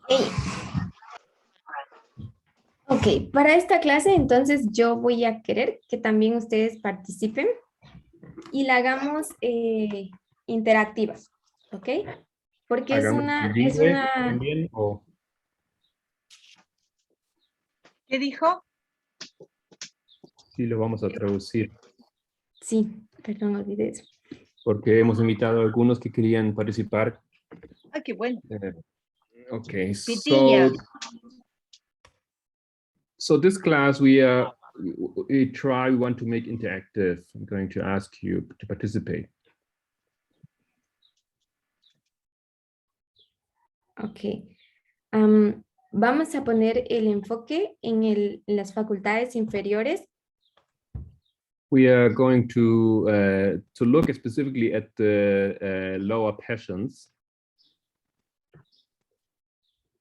Hey, ok, para esta clase entonces yo voy a querer que también ustedes participen y la hagamos interactiva, ¿ok? Porque es Hagamos una, es bilingüe una, también o ¿Qué dijo? sí lo vamos a traducir, sí, perdón, olvidé eso. porque hemos invitado a algunos que querían participar. Ah, qué bueno. Okay, Pitilla. so this class we want to make interactive. I'm going to ask you to participate. Ok. Vamos a poner el enfoque en las facultades inferiores. We are going to look specifically at the lower passions.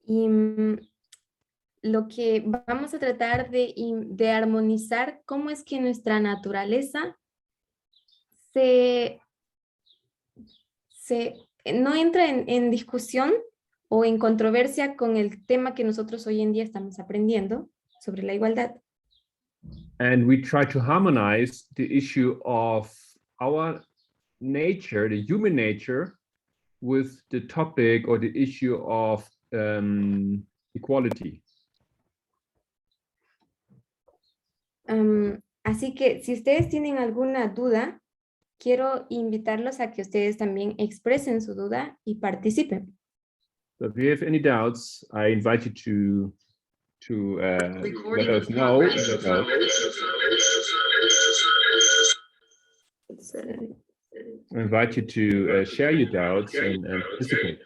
Y lo que vamos a tratar de armonizar cómo es que nuestra naturaleza no entra en discusión o en controversia con el tema que nosotros hoy en día estamos aprendiendo sobre la igualdad. And we try to harmonize the issue of our nature, the human nature, with the topic or the issue of equality. Así que si ustedes tienen alguna duda, quiero invitarlos a que ustedes también expresen su duda y participen. So if you have any doubts, I invite you to let us know. I invite you to share your doubts and participate.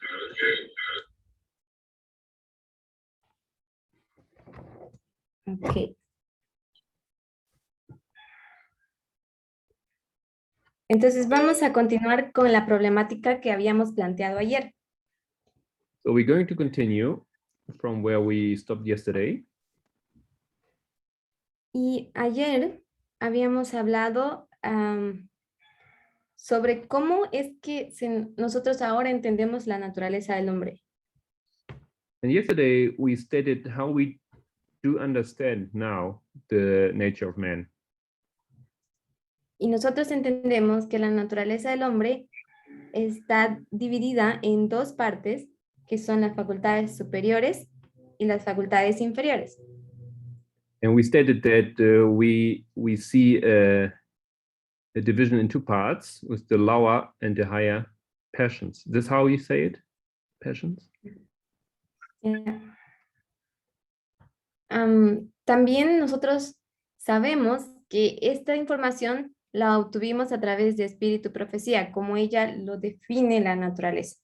Ok. Entonces vamos a continuar con la problemática que habíamos planteado ayer. So we're going to continue from where we stopped yesterday. Y ayer habíamos hablado sobre cómo es que nosotros ahora entendemos la naturaleza del hombre. And yesterday we stated how we do understand now the nature of man. Y nosotros entendemos que la naturaleza del hombre está dividida en dos partes, que son las facultades superiores y las facultades inferiores. And we stated that we see a division in two parts with the lower and the higher passions. This how you say it? Passions? También nosotros sabemos que esta información la obtuvimos a través de Espíritu Profecía, como ella lo define la naturaleza.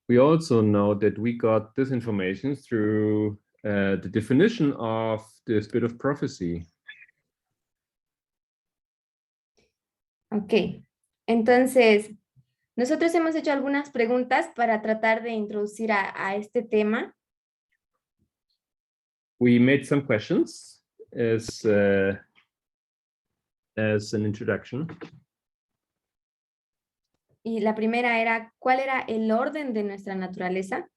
We also know that we got this information through the definition of the spirit of prophecy. Ok, entonces nosotros hemos hecho algunas preguntas para tratar de introducir a este tema. We made some questions as an introduction. Y la primera era, ¿cuál era el orden de nuestra naturaleza?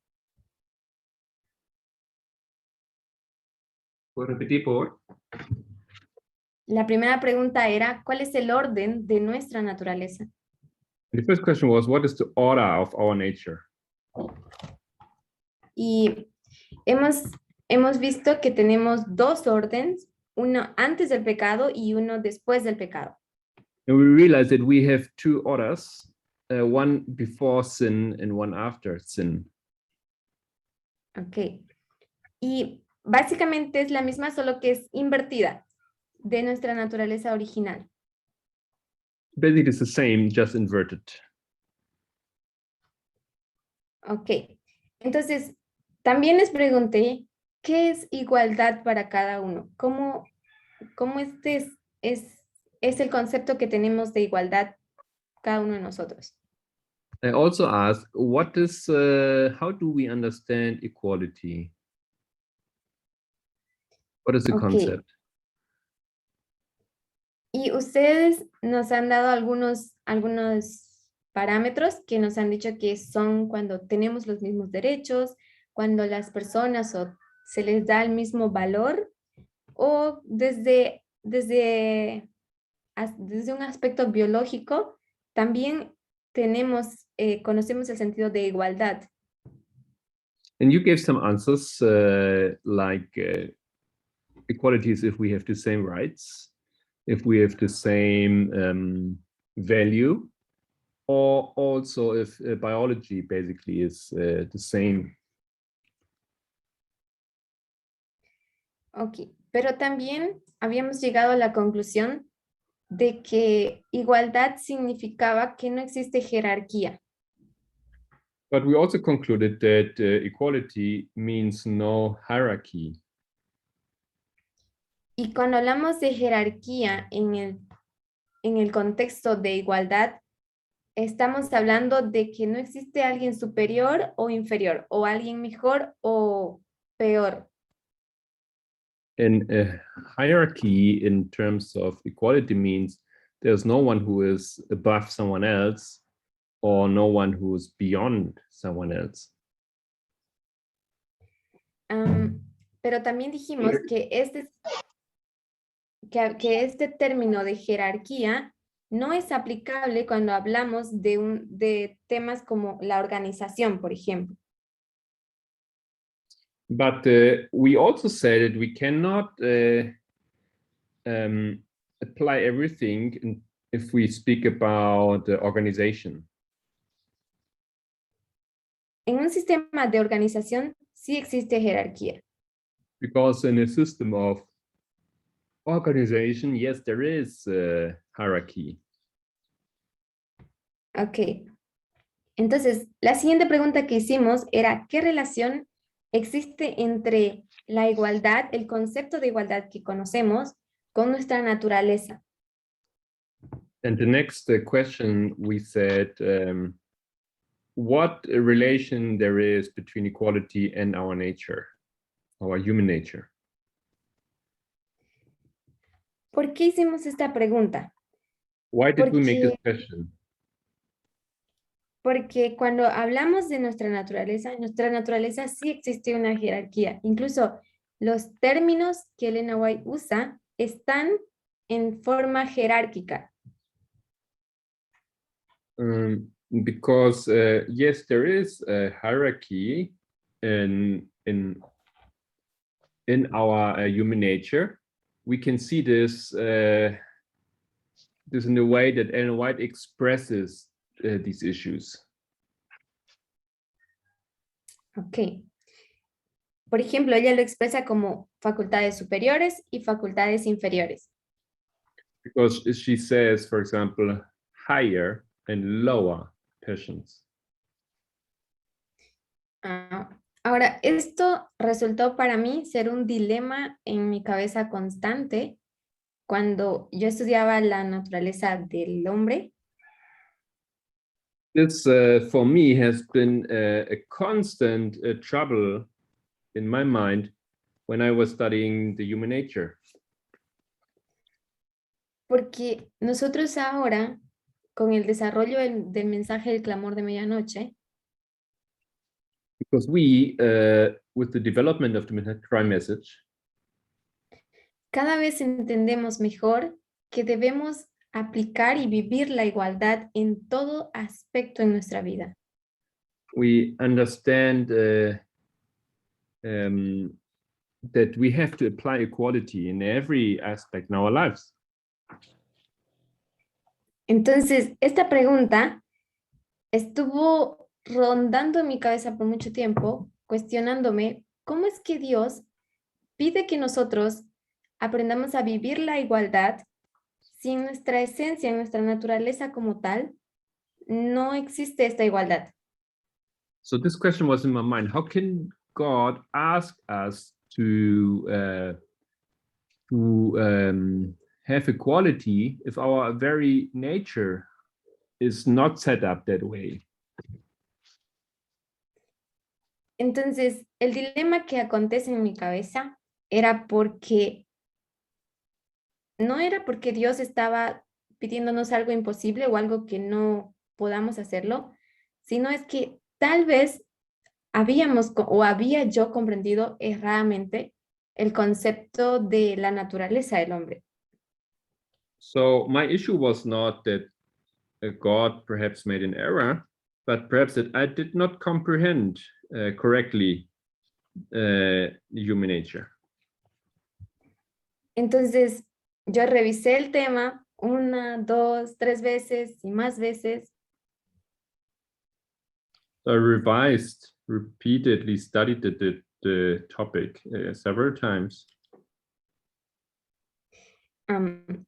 ¿Puedo repetir, por favor? La primera pregunta era, ¿cuál es el orden de nuestra naturaleza? The first question was, what is the order of our nature? Y hemos visto que tenemos dos órdenes, uno antes del pecado y uno después del pecado. And we realized that we have two orders, one before sin and one after sin. Ok. Y básicamente es la misma, solo que es invertida de nuestra naturaleza original. Basically, it's the same, just inverted. Ok. Entonces, también les pregunté, ¿qué es igualdad para cada uno? ¿Cómo este es el concepto que tenemos de igualdad cada uno de nosotros? I also asked, how do we understand equality? What is the Ok. concept? Y ustedes nos han dado algunos parámetros que nos han dicho que son cuando tenemos los mismos derechos, cuando las personas o se les da el mismo valor o desde un aspecto biológico también conocemos el sentido de igualdad. And you gave some answers like equality is if we have the same rights, if we have the same value, or also if biology basically is the same. Ok, pero también habíamos llegado a la conclusión de que igualdad significaba que no existe jerarquía. But we also concluded that equality means no hierarchy. Y cuando hablamos de jerarquía en el contexto de igualdad, estamos hablando de que no existe alguien superior o inferior, o alguien mejor o peor. And a hierarchy in terms of equality means there's no one who is above someone else or no one who is beyond someone else. Pero también dijimos que este término de jerarquía no es aplicable cuando hablamos de temas como la organización, por ejemplo. But we also said that we cannot apply everything if we speak about the organization. En un sistema de organización sí existe jerarquía. Because in a system of organization, yes, there is a hierarchy. Ok. Entonces, la siguiente pregunta que hicimos era, ¿qué relación existe entre la igualdad, el concepto de igualdad que conocemos, con nuestra naturaleza? And the next question we said, what relation there is between equality and our nature, our human nature? ¿Por qué hicimos esta pregunta? Why did we make this question? Porque cuando hablamos de nuestra naturaleza sí existe una jerarquía. Incluso los términos que Elena White usa están en forma jerárquica. Because yes, there is a hierarchy in our human nature. We can see this in the way that Ellen White expresses these issues. Ok. Por ejemplo, ella lo expresa como facultades superiores y facultades inferiores. Because she says, for example, higher and lower passions. Ahora, esto resultó para mí ser un dilema en mi cabeza constante cuando yo estudiaba la naturaleza del hombre. This, for me, has been a constant trouble in my mind when I was studying the human nature. Porque nosotros ahora, con el desarrollo del mensaje del clamor de medianoche, because we, with the development of the Midnight Cry message, cada vez entendemos mejor que debemos aplicar y vivir la igualdad en todo aspecto en nuestra vida. we understand that we have to apply equality in every aspect in our lives. Entonces, esta pregunta estuvo rondando en mi cabeza por mucho tiempo, cuestionándome cómo es que Dios pide que nosotros aprendamos a vivir la igualdad si en nuestra esencia, en nuestra naturaleza como tal, no existe esta igualdad. So this question was in my mind: how can God ask us to have equality if our very nature is not set up that way? Entonces, el dilema que acontece en mi cabeza era porque no era porque Dios estaba pidiéndonos algo imposible o algo que no podamos hacerlo, sino es que tal vez había yo comprendido erradamente el concepto de la naturaleza del hombre. So my issue was not that God perhaps made an error, but perhaps that I did not comprehend correctly human nature. Entonces, yo revisé el tema 1, 2, 3 veces y más veces. So I revised, repeatedly studied the topic several times.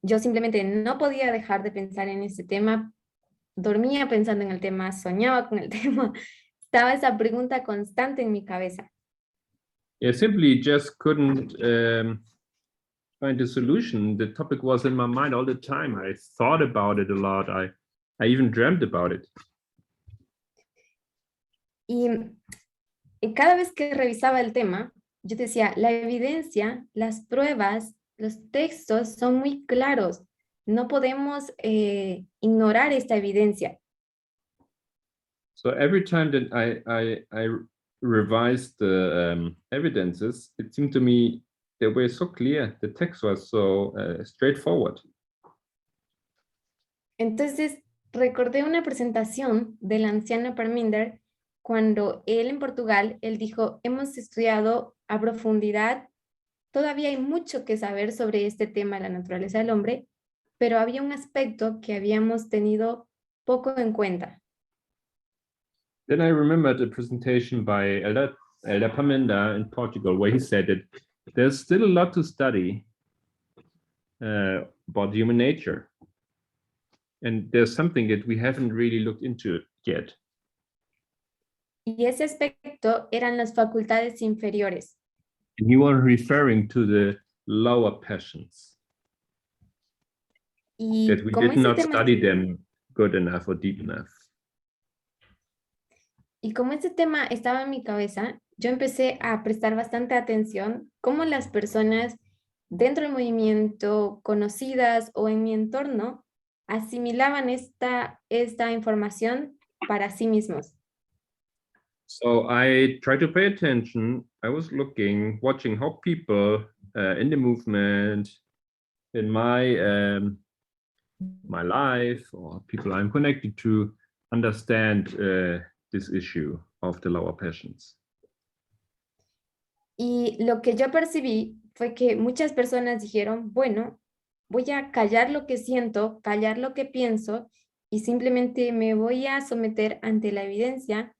Yo simplemente no podía dejar de pensar en ese tema. Dormía pensando en el tema, soñaba con el tema. Estaba esa pregunta constante en mi cabeza. I simply just couldn't find a solution. The topic was in my mind all the time. I thought about it a lot. I even dreamt about it. Y cada vez que revisaba el tema, yo decía, la evidencia, las pruebas, los textos son muy claros. No podemos ignorar esta evidencia. So every time that I revised the evidences, it seemed to me they were so clear. The text was so straightforward. Entonces, recordé una presentación del anciano Parminder cuando él en Portugal, él dijo, hemos estudiado a profundidad, todavía hay mucho que saber sobre este tema de la naturaleza del hombre, pero había un aspecto que habíamos tenido poco en cuenta. Then I remembered a presentation by Elder Parminder in Portugal, where he said that there's still a lot to study about human nature. And there's something that we haven't really looked into yet. Y ese aspecto eran las facultades inferiores. And he was referring to the lower passions, Y that we como did ese not tema study them good enough or deep enough. Y como ese tema estaba en mi cabeza, yo empecé a prestar bastante atención cómo las personas dentro del movimiento, conocidas o en mi entorno, asimilaban esta información para sí mismos. So I tried to pay attention. I was watching how people in the movement, in my life, or people I'm connected to, understand this issue of the lower passions. Y lo que yo percibí fue que muchas personas dijeron, bueno, voy a callar lo que siento, callar lo que pienso y simplemente me voy a someter ante la evidencia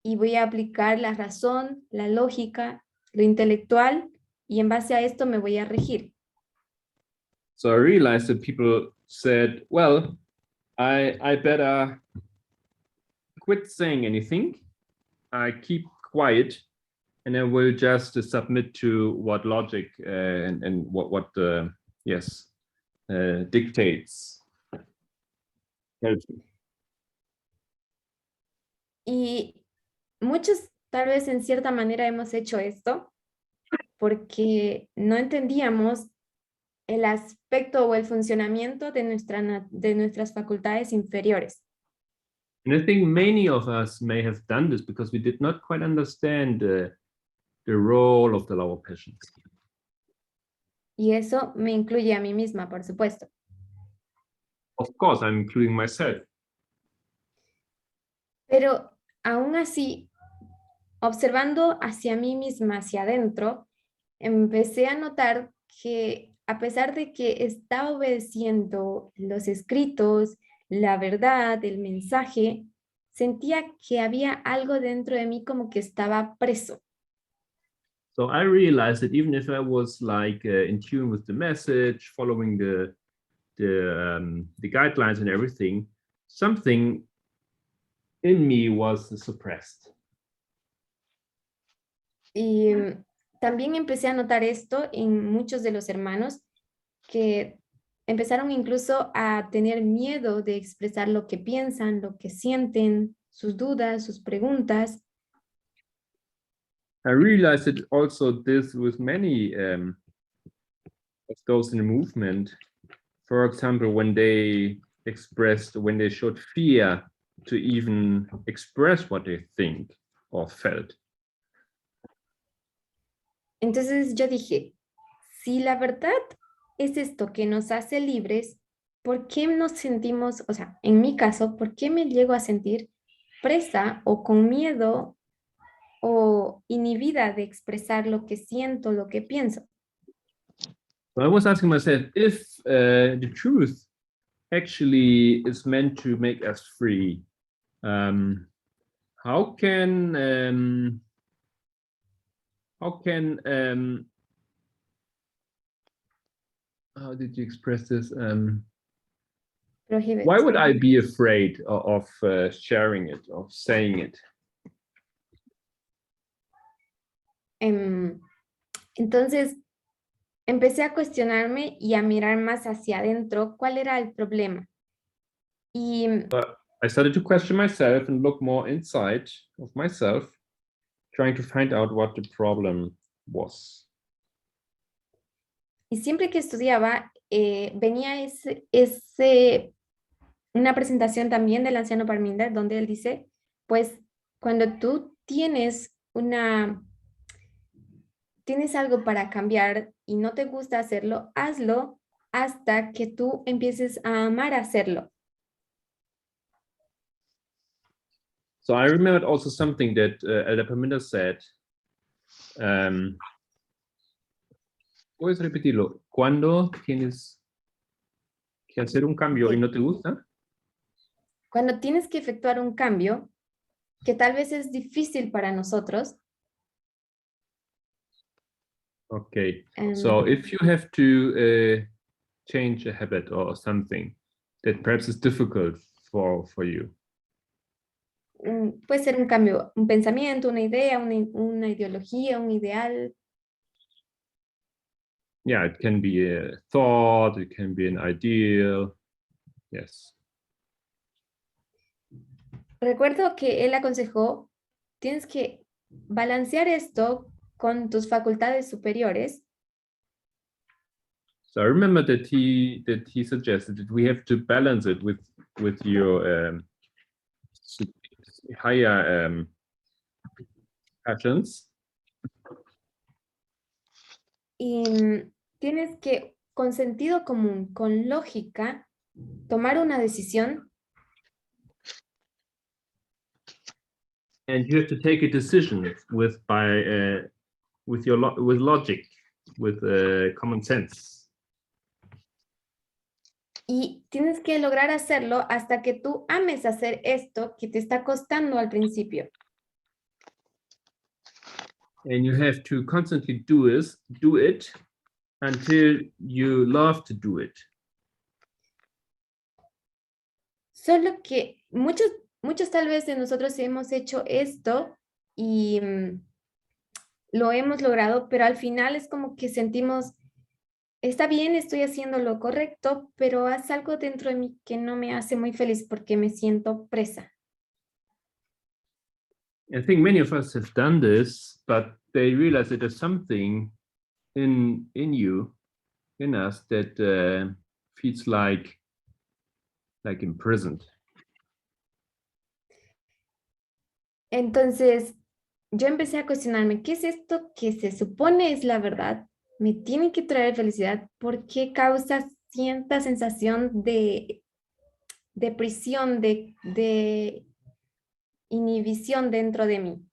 y voy a aplicar la razón, la lógica, lo intelectual y en base a esto me voy a regir. So I realized that people said, well, I better quit saying anything. I keep quiet and I will just submit to what logic and what dictates. Helps me. Y muchos tal vez en cierta manera hemos hecho esto porque no entendíamos el aspecto o el funcionamiento de nuestras facultades inferiores. And I think many of us may have done this because we did not quite understand the role of the lower passions. Y eso me incluye a mí misma, por supuesto. Of course, I'm including myself. Pero aún así, observando hacia mí misma, hacia adentro, empecé a notar que a pesar de que estaba obedeciendo los escritos, la verdad, el mensaje, sentía que había algo dentro de mí como que estaba preso. So I realized that even if I was like in tune with the message, following the guidelines and everything, something in me was suppressed. Y también empecé a notar esto en muchos de los hermanos que empezaron incluso a tener miedo de expresar lo que piensan, lo que sienten, sus dudas, sus preguntas. I realized that also this with many of those in the movement. For example, when they showed fear to even express what they think or felt. Entonces yo dije, si la verdad es esto que nos hace libres, ¿por qué nos sentimos, o sea, en mi caso, por qué me llego a sentir presa o con miedo o inhibida de expresar lo que siento, lo que pienso? So I was asking myself if the truth actually is meant to make us free. How can how did you express this? Prohíbe- Why would I be afraid of sharing it, of saying it? Entonces, empecé a cuestionarme y a mirar más hacia adentro cuál era el problema. Y I started to question myself and look more inside of myself, trying to find out what the problem was. Y siempre que estudiaba, venía una presentación también del anciano Parminder, donde él dice, pues cuando tú tienes algo para cambiar y no te gusta hacerlo, hazlo hasta que tú empieces a amar hacerlo. So I remembered also something that Elder Parminder said. ¿Puedes repetirlo? Cuando tienes que hacer un cambio y no te gusta? Cuando tienes que efectuar un cambio que tal vez es difícil para nosotros. Okay. So if you have to change a habit or something that perhaps is difficult for you. Puede ser un cambio, un pensamiento, una idea, una ideología, un ideal. Yeah, it can be a thought, it can be an ideal. Yes. Recuerdo que él aconsejó, tienes que balancear esto con tus facultades superiores. So I remember that he suggested that we have to balance it with your higher passions. Y tienes que, con sentido común, con lógica, tomar una decisión. And you have to take a decision with logic, with common sense. Y tienes que lograr hacerlo hasta que tú ames hacer esto que te está costando al principio. And you have to constantly do it until you love to do it. Solo que muchos tal vez de nosotros hemos hecho esto y lo hemos logrado, pero al final es como que sentimos, está bien, estoy haciendo lo correcto, pero hace algo dentro de mí que no me hace muy feliz porque me siento presa. I think many of us have done this, but they realize that there's something in you, in us, that feels like imprisoned. Entonces, yo empecé a cuestionarme, ¿qué es esto que se supone es la verdad? ¿Me tiene que traer felicidad? ¿Por qué causa cierta sensación de prisión, de inhibición dentro de mí?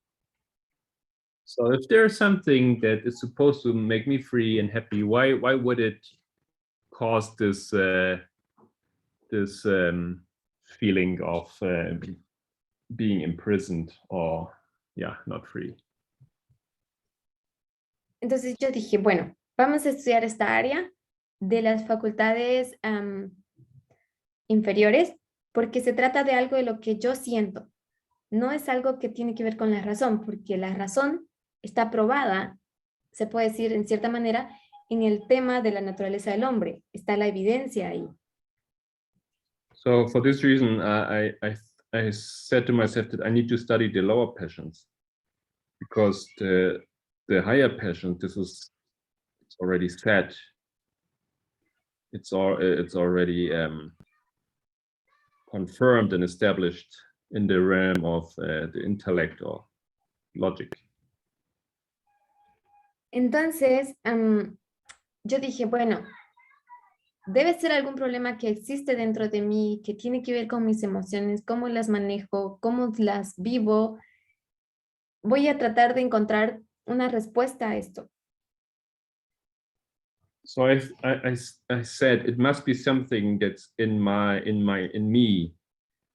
So if there's something that is supposed to make me free and happy, why would it cause this feeling of being imprisoned or not free? Entonces yo dije, bueno, vamos a estudiar esta área de las facultades inferiores porque se trata de algo de lo que yo siento. No es algo que tiene que ver con la razón, porque la razón está probada, se puede decir en cierta manera, en el tema de la naturaleza del hombre. Está la evidencia ahí. So for this reason, I said to myself that I need to study the lower passions, because the higher passion, it's already set. It's already confirmed and established in the realm of the intellect or logic. Entonces, yo dije, bueno, debe ser algún problema que existe dentro de mí, que tiene que ver con mis emociones, cómo las manejo, cómo las vivo. Voy a tratar de encontrar una respuesta a esto. So I said it must be something that's in me,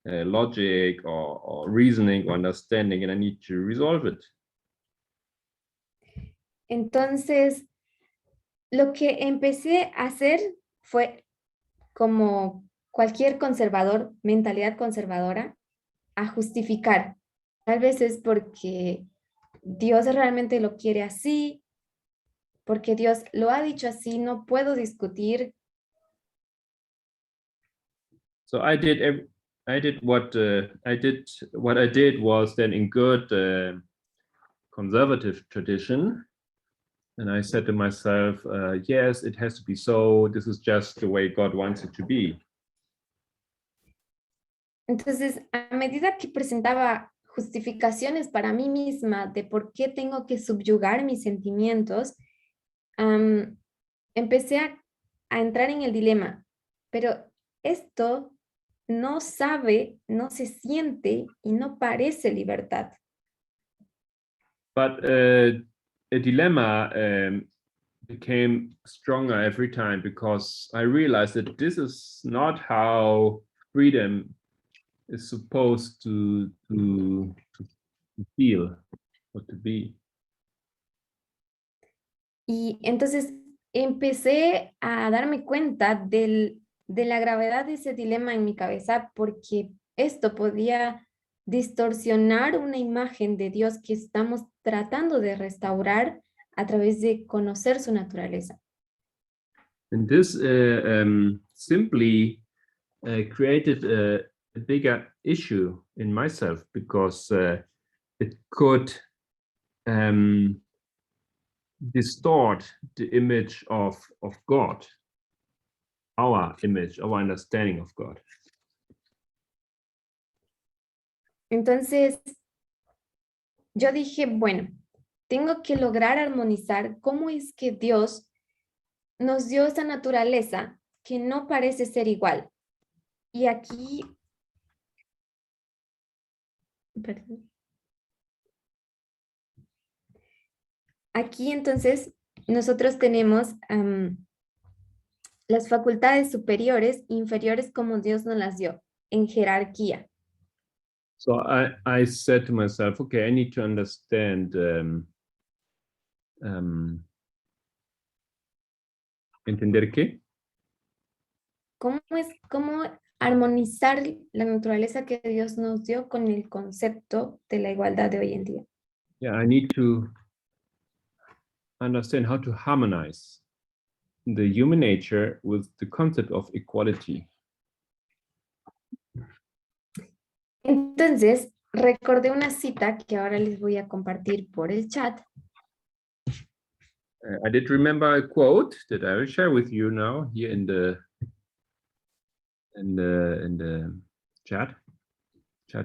logic or reasoning or understanding, and I need to resolve it. Entonces, lo que empecé a hacer fue, como cualquier conservador, mentalidad conservadora, a justificar. Tal vez es porque Dios realmente lo quiere así, porque Dios lo ha dicho así, no puedo discutir. So I did what I did was then in good conservative tradition, and I said to myself, yes, it has to be so. This is just the way God wants it to be. Entonces, a medida que presentaba justificaciones para mí misma de por qué tengo que subyugar mis sentimientos, empecé a entrar en el dilema, pero esto no sabe, no se siente y no parece libertad. But a dilemma became stronger every time because I realized that this is not how freedom is supposed to feel or to be. Y entonces empecé a darme cuenta de la gravedad de ese dilema en mi cabeza porque esto podía distorsionar una imagen de Dios que estamos tratando de restaurar a través de conocer su naturaleza. And this simply created a bigger issue in myself because it could distort the image of God, our image, our understanding of God. Entonces, yo dije, bueno, tengo que lograr armonizar cómo es que Dios nos dio esa naturaleza que no parece ser igual. Y aquí, perdón. Aquí entonces nosotros tenemos las facultades superiores e inferiores como Dios nos las dio, en jerarquía. So I said to myself, okay, I need to understand ¿entender qué? ¿Cómo armonizar la naturaleza que Dios nos dio con el concepto de la igualdad de hoy en día? Yeah, I need to understand how to harmonize the human nature with the concept of equality. Entonces, recordé una cita que ahora les voy a compartir por el chat. I did remember a quote that I will share with you now here in the chat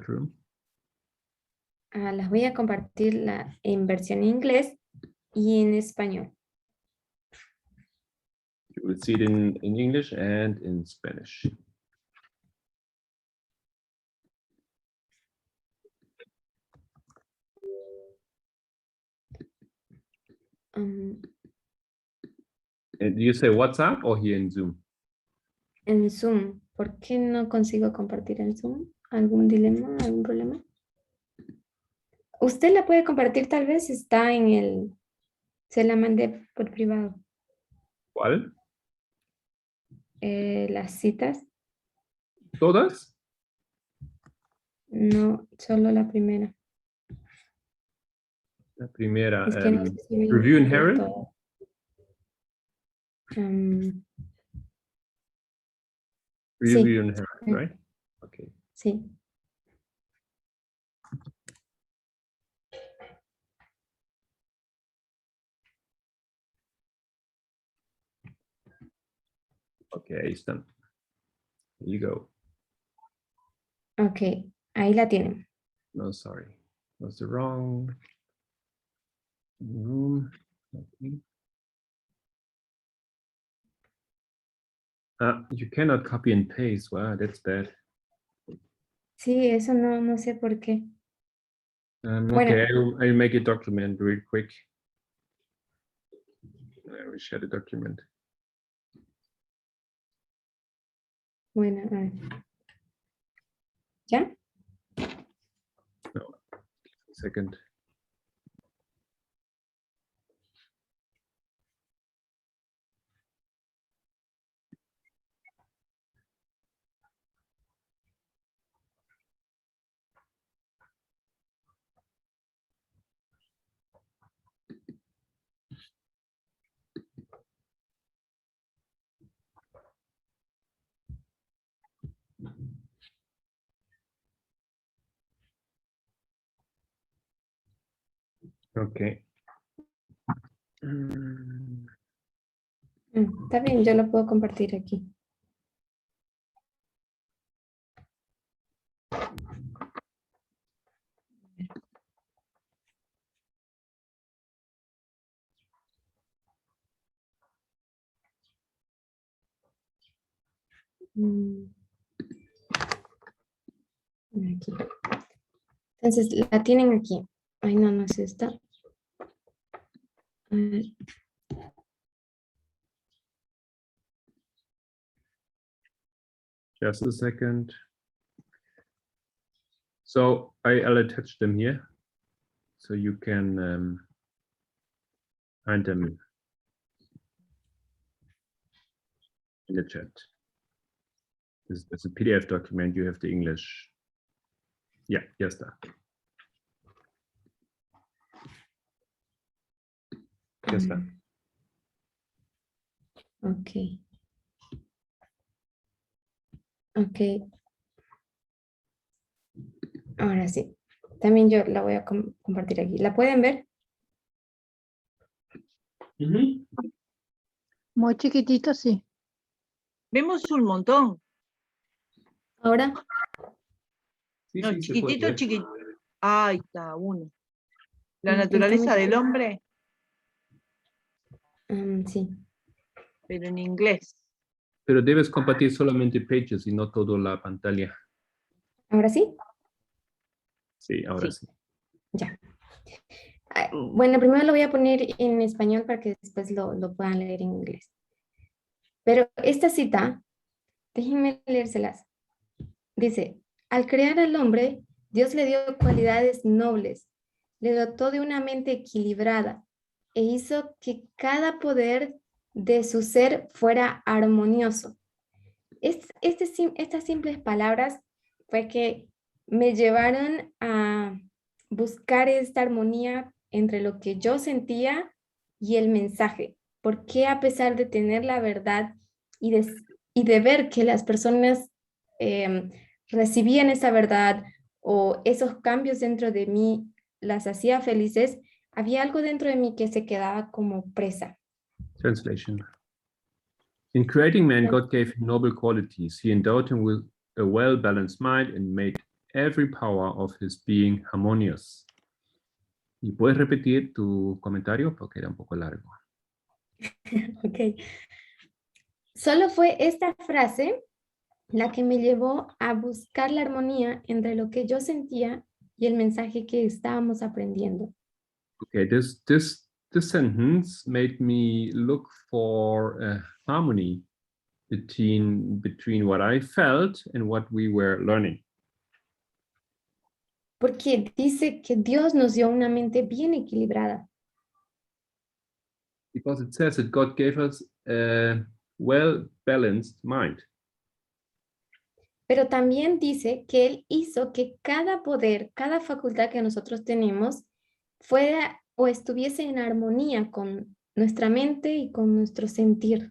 room. Las voy a compartir en versión en inglés y en español. You will see it in English and in Spanish. Do you say WhatsApp or here in Zoom? En Zoom. ¿Por qué no consigo compartir en Zoom? ¿Algún dilema? ¿Algún problema? Usted la puede compartir tal vez, está en el... Se la mandé por privado. ¿Cuál? Las citas. ¿Todas? No, solo la primera. La primera. Es que no sé si Review in viene Herald? todas. Review in Herald, right? Okay. Sí. Okay, ahí están. Here you go. Ok, ahí la tienen. No, sorry. Was the wrong Okay. You cannot copy and paste. Wow, that's bad. Sí, eso no sé por qué. Bueno. Okay, I'll make a document real quick. I will share the document. Bueno, a ver. ¿Ya? Second. Okay. Está bien, yo lo puedo compartir aquí. Aquí. Entonces, la tienen aquí. Ay, no es esta. A ver. Just a second. So I'll attach them here, so you can find them in the chat. This is a PDF document. You have the English. Yeah, yes, that. Yes, that. Ok. Ok. Ahora sí. También yo la voy a compartir aquí. ¿La pueden ver? Muy chiquitito, sí. Vemos un montón. Ahora. Sí, No, sí, se puede chiquitito, ver. chiquitito. Ahí está, uno. La Está naturaleza muy- del hombre, sí. pero en inglés. Pero debes compartir solamente pages y no toda la pantalla. ¿Ahora sí? Sí, ahora Sí. sí. Ya. Bueno, primero lo voy a poner en español para que después lo puedan leer en inglés. Pero esta cita, déjenme leérselas. Dice, al crear al hombre, Dios le dio cualidades nobles, le dotó de una mente equilibrada e hizo que cada poder de su ser fuera armonioso. Estas simples palabras fue que me llevaron a buscar esta armonía entre lo que yo sentía y el mensaje. Porque a pesar de tener la verdad y de ver que las personas recibían esa verdad o esos cambios dentro de mí las hacía felices, había algo dentro de mí que se quedaba como presa. Translation. In creating man, God gave him noble qualities. He endowed him with a well-balanced mind and made every power of his being harmonious. ¿Y puedes repetir tu comentario? Porque era un poco largo. Ok. Solo fue esta frase la que me llevó a buscar la armonía entre lo que yo sentía y el mensaje que estábamos aprendiendo. Okay, this sentence made me look for a harmony between what I felt and what we were learning. Porque dice que Dios nos dio una mente bien equilibrada. Because it says that God gave us a well-balanced mind. Pero también dice que Él hizo que cada poder, cada facultad que nosotros tenemos fuera o estuviese en armonía con nuestra mente y con nuestro sentir.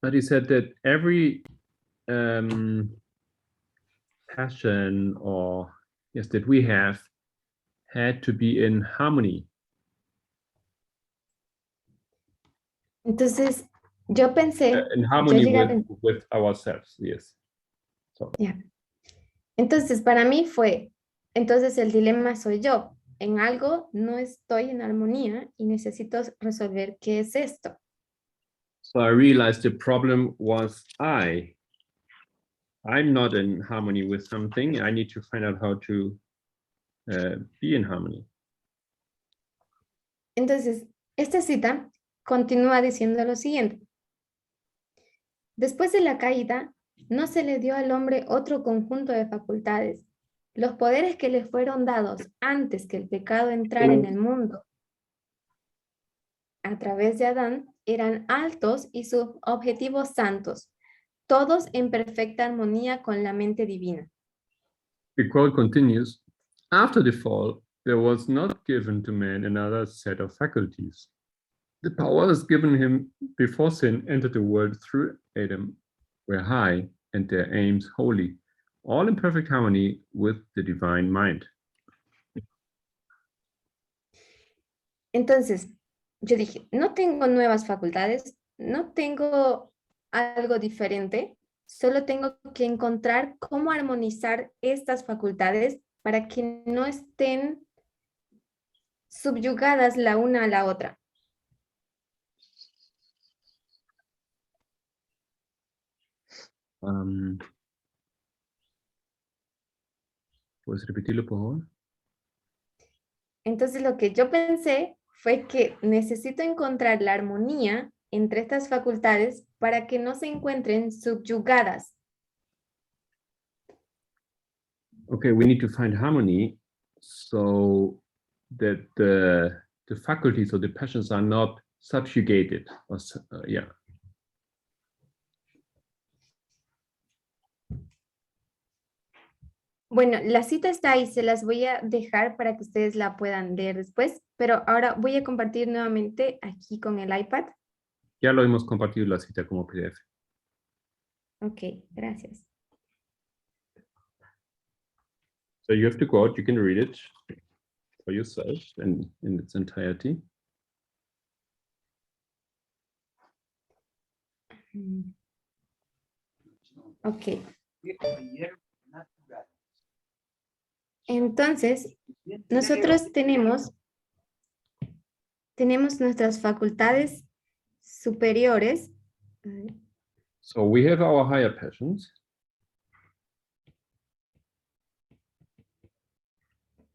But he said that every passion or yes that we have had to be in harmony. Entonces, yo pensé, In harmony yo llegué a with ourselves, yes. So. Yeah. Entonces, para mí fue, entonces el dilema soy yo, en algo no estoy en armonía y necesito resolver qué es esto. So I realized the problem was I'm not in harmony with something. I need to find out how to be in harmony. Entonces, esta cita continúa diciendo lo siguiente. Después de la caída, no se le dio al hombre otro conjunto de facultades. Los poderes que le fueron dados antes que el pecado entrara en el mundo a través de Adán eran altos y sus objetivos santos, todos en perfecta armonía con la mente divina. The quote continues, after the fall, there was not given to man another set of faculties. The powers given him before sin entered the world through Adam were high and their aims holy, all in perfect harmony with the divine mind. Entonces, yo dije, no tengo nuevas facultades, no tengo algo diferente, solo tengo que encontrar cómo armonizar estas facultades para que no estén subyugadas la una a la otra. ¿Puedes repetirlo, por favor? Entonces, lo que yo pensé fue que necesito encontrar la armonía entre estas facultades para que no se encuentren subyugadas. Okay, we need to find harmony so that the faculties or the passions are not subjugated. Or, yeah. Bueno, la cita está ahí, se las voy a dejar para que ustedes la puedan leer después, pero ahora voy a compartir nuevamente aquí con el iPad. Ya lo hemos compartido la cita como PDF. Ok, gracias. So you have to go out, you can read it for yourself in its entirety. Ok. Entonces, nosotros tenemos nuestras facultades superiores. So we have our higher passions.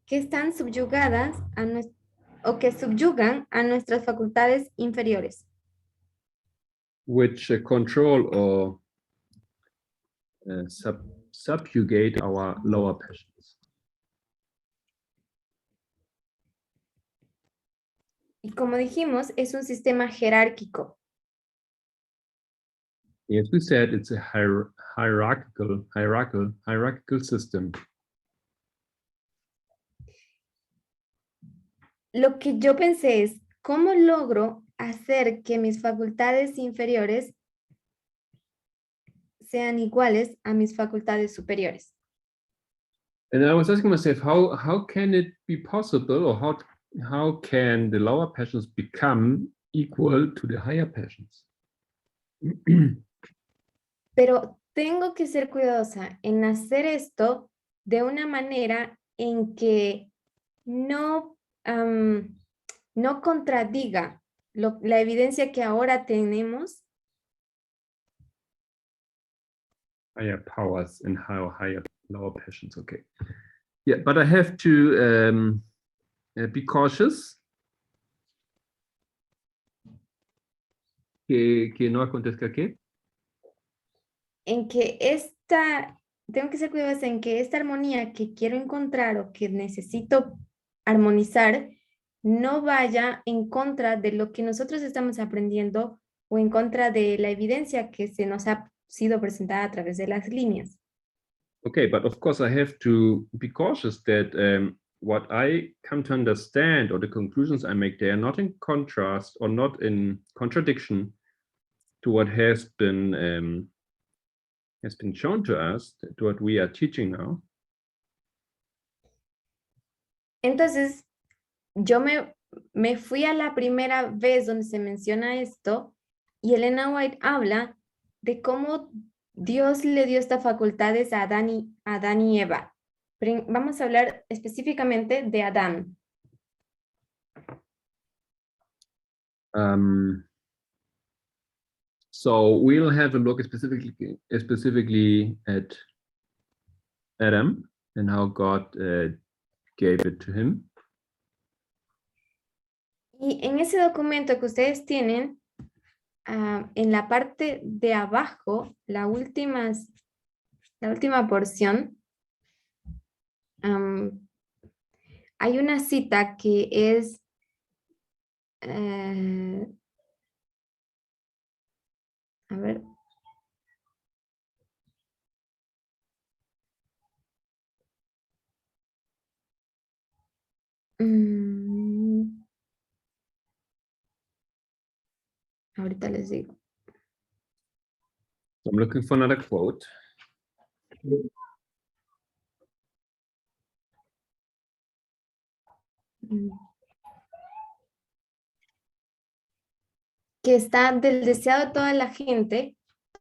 Que están subyugadas o que subyugan a nuestras facultades inferiores. Which control or subjugate our lower passions. Y como dijimos, es un sistema jerárquico. As we said, it's a hierarchical system. Lo que yo pensé es, ¿cómo logro hacer que mis facultades inferiores sean iguales a mis facultades superiores? And I was asking myself, how can it be possible, or how can the lower passions become equal to the higher passions? Pero tengo que ser cuidadosa en hacer esto de una manera en que no contradiga la evidencia que ahora tenemos. Higher powers and higher lower passions. Okay. Yeah, but I have to be cautious. Que no acontezca qué. En que tengo que ser cuidadosa en que esta armonía que quiero encontrar o que necesito armonizar no vaya en contra de lo que nosotros estamos aprendiendo o en contra de la evidencia que se nos ha sido presentada a través de las líneas. Okay, but of course I have to be cautious that what I come to understand or the conclusions I make, they are not in contrast or not in contradiction to what has been shown to us, to what we are teaching now. Entonces, yo me fui a la primera vez donde se menciona esto y Elena White habla de cómo Dios le dio estas facultades a Adán y Eva. Pero vamos a hablar específicamente de Adán. So we'll have a look specifically at Adam and how God gave it to him. Y en ese documento que ustedes tienen, en la parte de abajo, la última porción, hay una cita que es a ver. Ahorita les digo. I'm looking for another quote. Que está del deseado de toda la gente,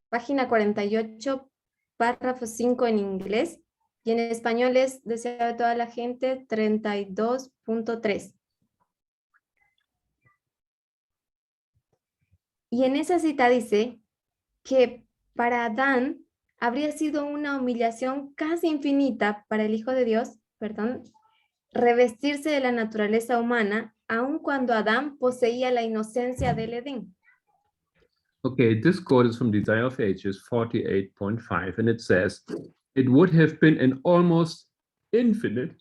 página 48, párrafo 5 en inglés, y en español es deseado de toda la gente 32.3. Y en esa cita dice que para Adán habría sido una humillación casi infinita para el Hijo de Dios, revestirse de la naturaleza humana, aun cuando Adán poseía la inocencia del Edén. Okay, this quote is from Desire of Ages 48.5, and it says, it would have been an almost infinite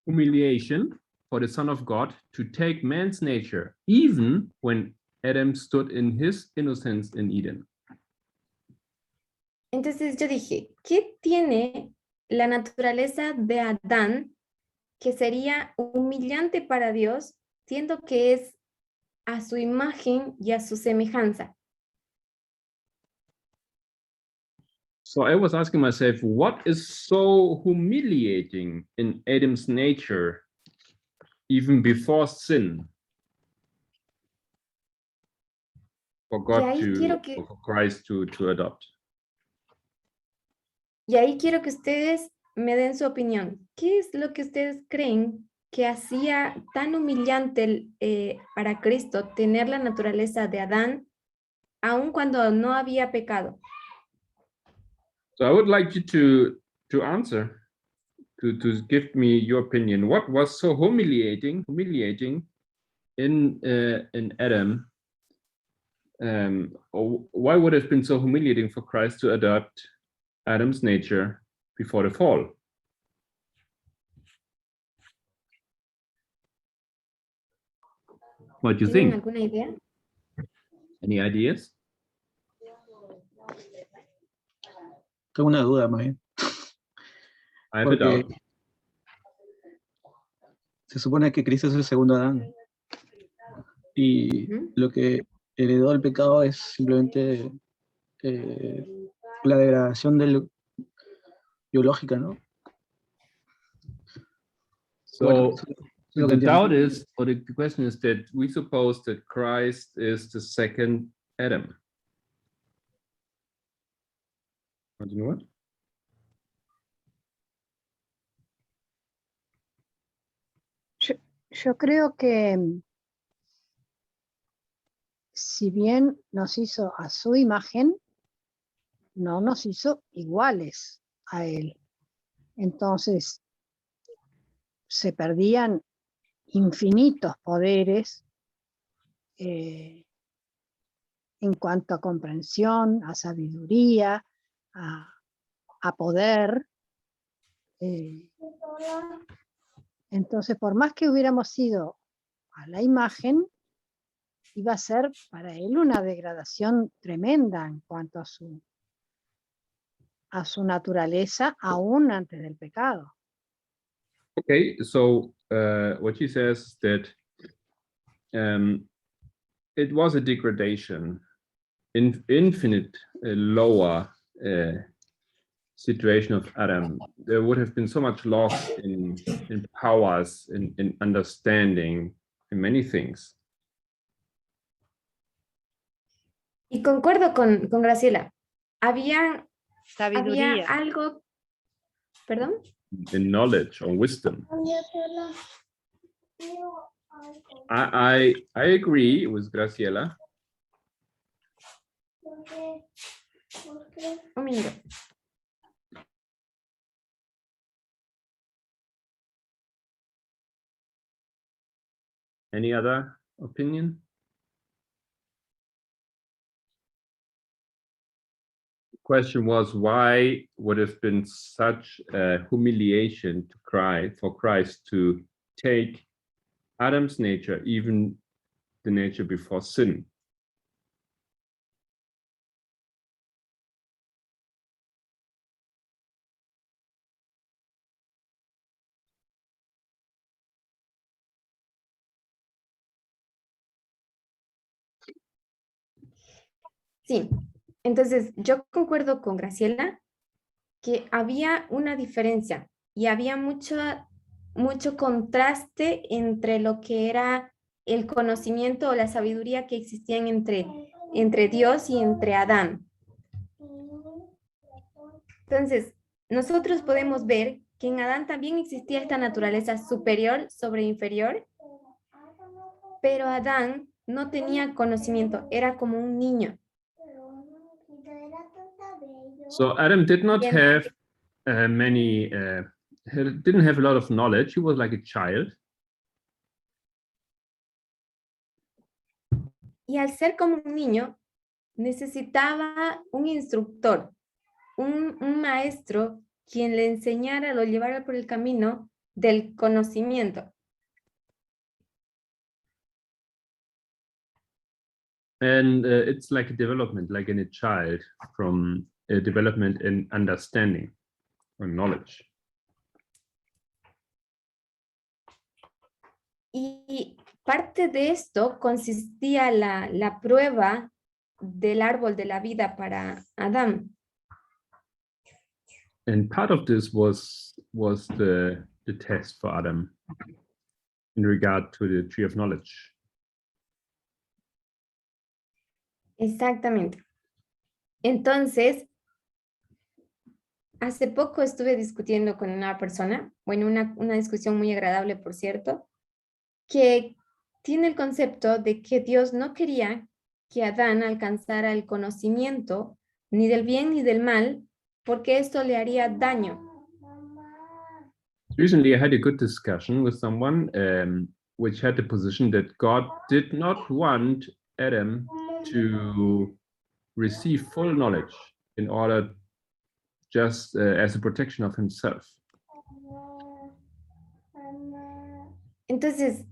humiliation for the Son of God to take man's nature, even when Adam stood in his innocence in Eden. Entonces yo dije, ¿qué tiene la naturaleza de Adán que sería humillante para Dios, siendo que es a su imagen y a su semejanza? So I was asking myself, what is so humiliating in Adam's nature, even before sin, for God for Christ to adopt? Y ahí quiero que ustedes me den su opinión. ¿Qué es lo que ustedes creen que hacía tan humillante para Cristo tener la naturaleza de Adán, aun cuando no había pecado? So I would like you to answer, to give me your opinion. What was so humiliating in Adam? Or why would it have been so humiliating for Christ to adopt Adam's nature before the fall? What do you think? ¿Alguna idea? Any ideas? Tengo una duda más bien. I have a doubt. Se supone que Cristo es el segundo Adán. Y lo que heredó el pecado es simplemente la degradación biológica, ¿no? So Bueno, the doubt is, or the question is that we suppose that Christ is the second Adam. Do you know what? Yo creo que si bien nos hizo a su imagen, no nos hizo iguales a él. Entonces, se perdían infinitos poderes en cuanto a comprensión, a sabiduría, a poder. Entonces, por más que hubiéramos sido a la imagen, iba a ser para él una degradación tremenda en cuanto a su naturaleza, aún antes del pecado. Okay, so what she says is that it was a degradation, infinite lower situation of Adam. There would have been so much loss in powers, in understanding, in many things. Y concuerdo con Graciela. Había Sabiduría. algo, perdón. in knowledge or wisdom. I agree with Graciela. Un minuto. Any other opinion? The question was, why would have been such a humiliation to cry for Christ to take Adam's nature, even the nature before sin? Sí, entonces yo concuerdo con Graciela que había una diferencia y había mucho contraste entre lo que era el conocimiento o la sabiduría que existían entre Dios y entre Adán. Entonces, nosotros podemos ver que en Adán también existía esta naturaleza superior sobre inferior, pero Adán no tenía conocimiento, era como un niño. So Adam did not Bien. have he didn't have a lot of knowledge. He was like a child. Y al ser como un niño, necesitaba un instructor, un maestro quien le enseñara, lo llevara por el camino del conocimiento. And it's like a development, like in a child, from a development in understanding or knowledge. Y parte de esto consistía la prueba del árbol de la vida para Adán. And part of this was the test for Adam in regard to the tree of knowledge. Exactamente. Entonces, hace poco estuve discutiendo con una persona, bueno, una discusión muy agradable, por cierto, que tiene el concepto de que Dios no quería que Adán alcanzara el conocimiento ni del bien ni del mal, porque esto le haría daño. Recently, I had a good discussion with someone which had the position that God did not want Adam to receive full knowledge in order just as a protection of himself. Entonces,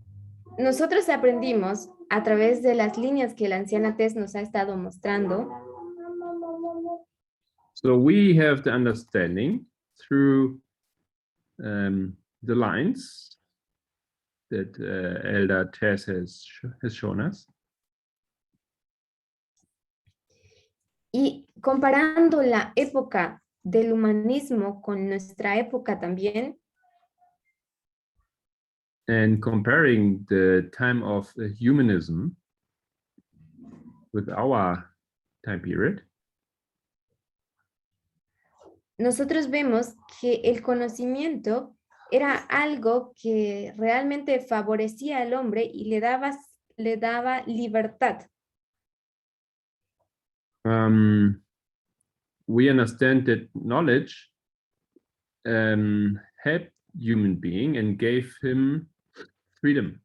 nosotros aprendimos a través de las líneas que la anciana Tess nos ha estado mostrando, So we have the understanding through the lines that Elder Tess has shown us. y comparando la época del humanismo con nuestra época también, And comparing the time of humanism with our time period, nosotros vemos que el conocimiento era algo que realmente favorecía al hombre y le daba libertad. we understand that knowledge helped human being and gave him freedom.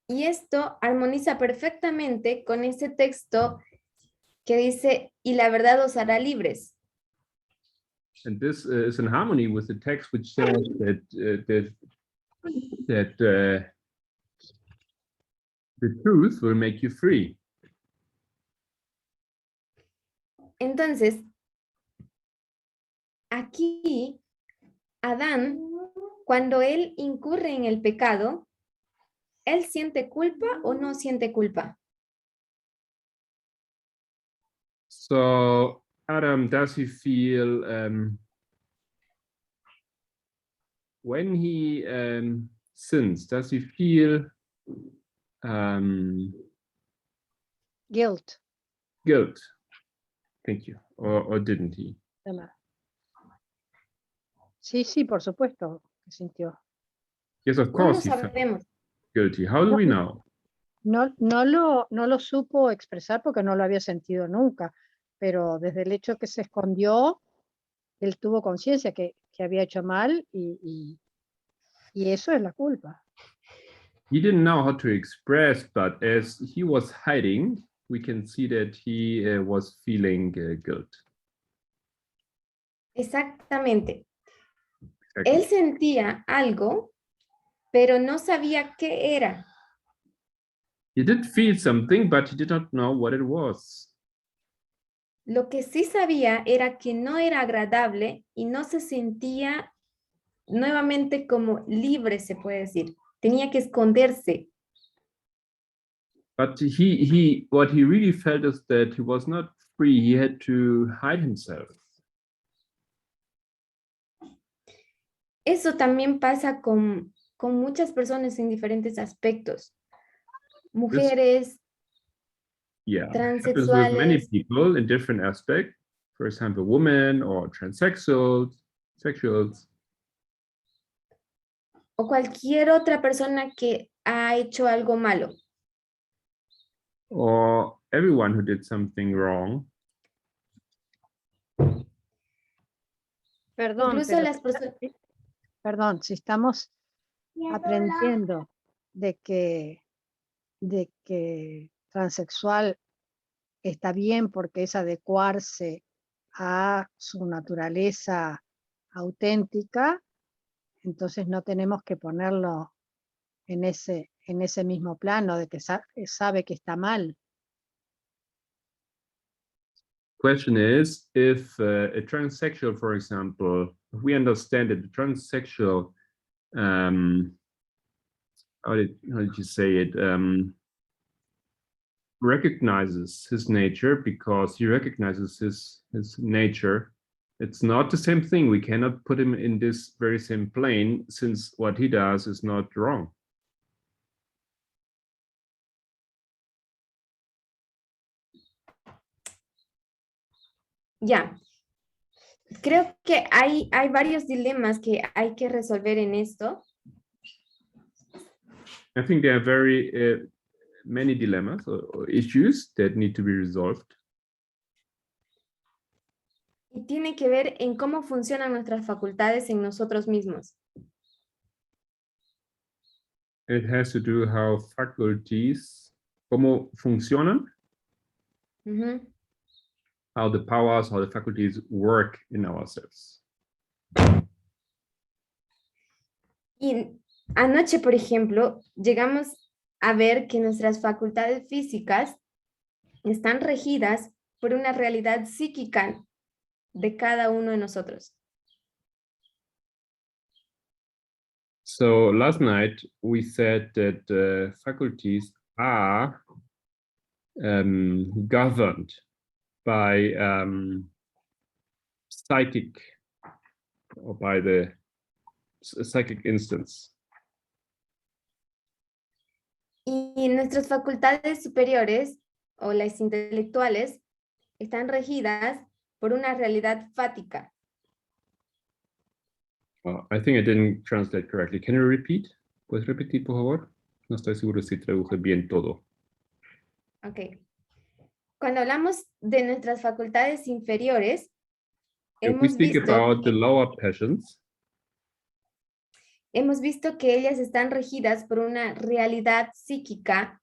Y esto armoniza perfectamente con ese texto que dice, y la verdad os hará libres. And this is in harmony with the text which says that the truth will make you free. Entonces, aquí, Adán, cuando él incurre en el pecado, ¿él siente culpa o no siente culpa? So Adam, does he feel when he sins, does he feel Guilt. guilt? Thank you. Or didn't he? de la- Sí, sí, por supuesto que sintió. Yes, of ¿Cómo course he felt sabemos? guilty. How do No, we know? no lo supo expresar porque no lo había sentido nunca, pero desde el hecho que se escondió, él tuvo conciencia que había hecho mal y eso es la culpa. He didn't know how to express, but as he was hiding, we can see that he was feeling guilt. Exactamente. Exactly. Él sentía algo, pero no sabía qué era. He did feel something, but he did not know what it was. Lo que sí sabía era que no era agradable y no se sentía nuevamente como libre, se puede decir. Tenía que esconderse. But what he really felt is that he was not free. He had to hide himself. Eso también pasa con muchas personas en diferentes aspectos. Mujeres, Yeah, happens with many transexuales people in different aspects. For example, women or transsexuals, sexuals, o cualquier otra persona que ha hecho algo malo. or everyone who did something wrong. Perdón, Incluso pero las personas... perdón, si estamos aprendiendo de que transexual está bien porque es adecuarse a su naturaleza auténtica, entonces no tenemos que ponerlo en ese mismo plano de que sabe que está mal. Question is, if a transsexual, for example, if we understand that the transsexual, how did you say it, recognizes his nature because he recognizes his nature, it's not the same thing. We cannot put him in this very same plane since what he does is not wrong. Ya, creo que hay varios dilemas que hay que resolver en esto. I think there are very many dilemmas or issues that need to be resolved. Y tiene que ver en cómo funcionan nuestras facultades en nosotros mismos. It has to do how faculties, cómo funcionan, Ujú. how the powers, how the faculties work in ourselves. Y anoche, por ejemplo, llegamos a ver que nuestras facultades físicas están regidas por una realidad psíquica de cada uno de nosotros. So last night we said that faculties are governed by psychic or by the psychic instance. Y nuestras facultades superiores o las intelectuales están regidas por una realidad fática. I think I didn't translate correctly. Can you repeat? ¿Puedes repetir, por favor? No estoy seguro si traduje bien todo. Ok. Cuando hablamos de nuestras facultades inferiores, If we hemos speak about the lower passions, visto que ellas están regidas por una realidad psíquica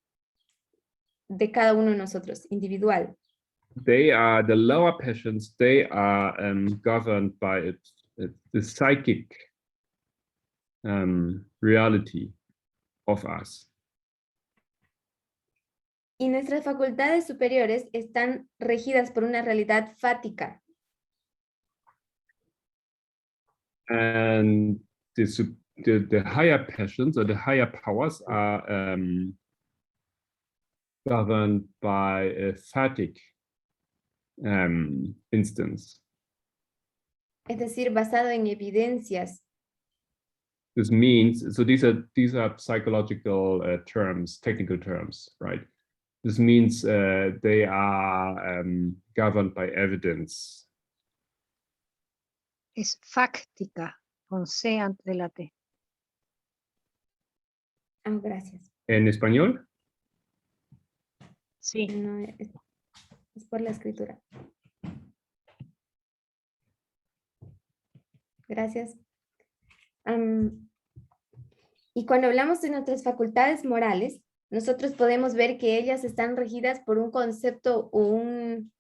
de cada uno de nosotros, individual. they are the lower passions. They are governed by the psychic reality of us. Y nuestras facultades superiores están regidas por una realidad fática. And the higher passions or the higher powers are governed by a fatigue instance. Es decir, basado en evidencias. This means, so these are psychological terms, technical terms, right? This means they are governed by evidence. Es fáctica. con C antes de la T. Ah, gracias. En español? Sí. No, es por la escritura. Gracias. Y cuando hablamos de nuestras facultades morales, nosotros podemos ver que ellas están regidas por un concepto o un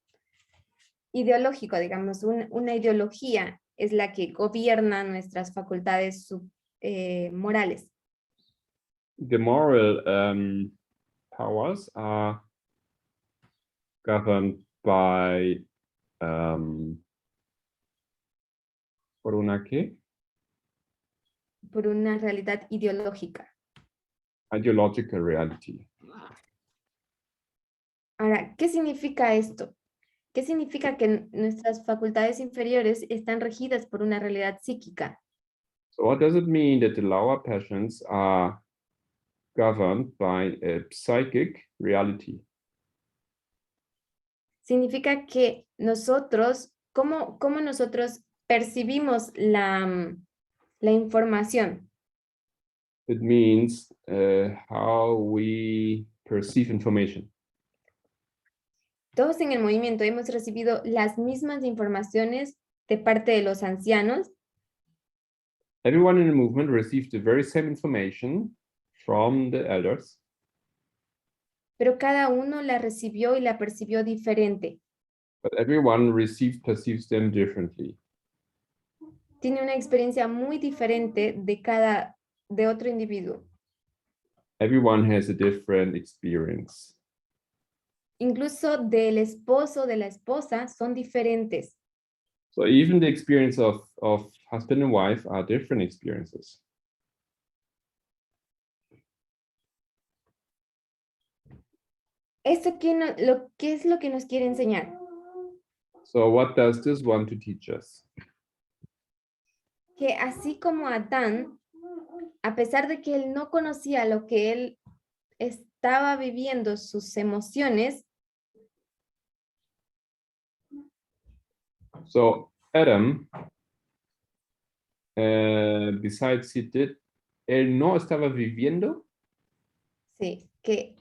ideológico, digamos, una ideología es la que gobierna nuestras facultades morales. The moral powers are governed by ¿por una qué? Por una realidad ideológica. Ideological reality. Ahora, ¿qué significa esto? ¿Qué significa que nuestras facultades inferiores están regidas por una realidad psíquica? So what does it mean that the lower passions are governed by a psychic reality? Significa que nosotros, ¿cómo nosotros percibimos la información? It means how we perceive information. Todos en el movimiento hemos recibido las mismas informaciones de parte de los ancianos. Everyone in the movement received the very same information from the elders, Pero cada uno la recibió y la percibió diferente. but everyone perceives them differently. Tiene una experiencia muy diferente de otro individuo. Everyone has a different experience. Incluso del esposo, de la esposa, son diferentes. So even the experience of husband and wife are different experiences. ¿Esto qué es lo que nos quiere enseñar? So what does this want to teach us? Que así como Adán, a pesar de que él no conocía lo que él estaba viviendo, sus emociones, So Adam, besides él no estaba viviendo. sí, que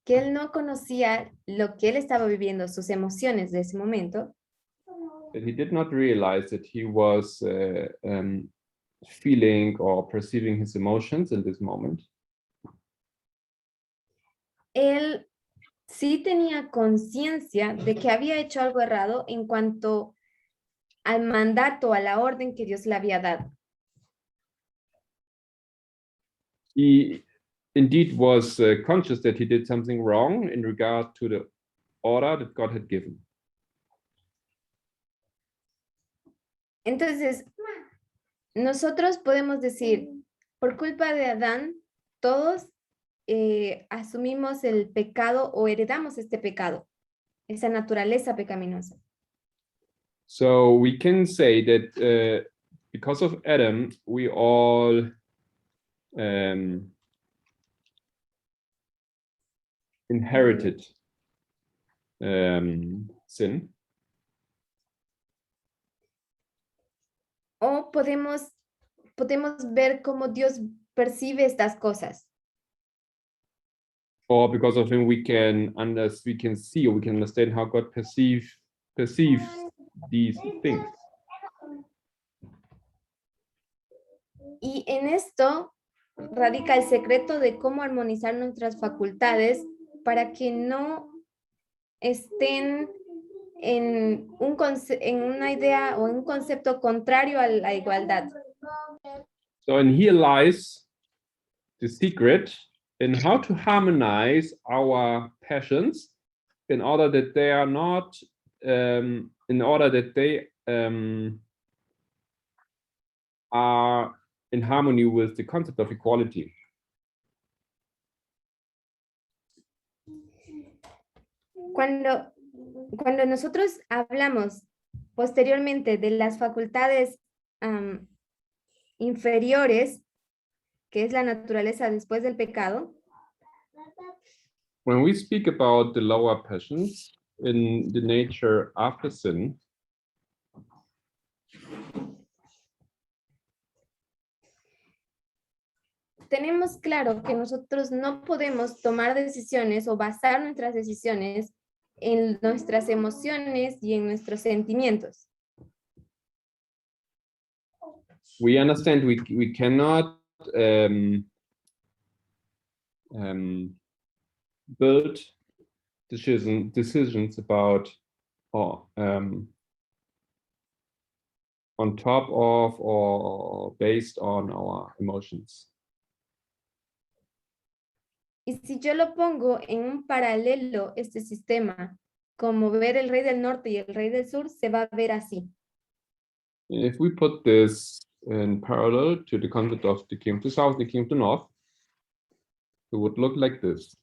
él no conocía lo que él estaba viviendo, sus emociones de ese momento, That he did not realize that he was feeling or perceiving his emotions in this moment. él sí tenía conciencia de que había hecho algo errado en cuanto al mandato, a la orden que Dios le había dado. He indeed was conscious that he did something wrong in regard to the order that God had given. Entonces, nosotros podemos decir, por culpa de Adán, todos asumimos el pecado o heredamos este pecado, esa naturaleza pecaminosa. So we can say that because of Adam, we all inherited sin. O podemos ver cómo Dios percibe estas cosas. Or because of him, we can see, or we can understand how God perceives these things. Y en esto radica el secreto de cómo armonizar nuestras facultades para que no estén en una idea o en un concepto contrario a la igualdad. So, and here lies the secret in how to harmonize our passions in order that they are not, in order that they are in harmony with the concept of equality. Cuando nosotros hablamos posteriormente de las facultades inferiores, que es la naturaleza después del pecado, when we speak about the lower passions in the nature after sin, tenemos claro que nosotros no podemos tomar decisiones o basar nuestras decisiones en nuestras emociones y en nuestros sentimientos. We understand we cannot build decisions about or on top of or based on our emotions. Y si yo lo pongo en un paralelo, este sistema, como ver el rey del norte y el rey del sur, se va a ver así. If we put this in parallel to the concept of the king of the south, the king of the north, it would look like this.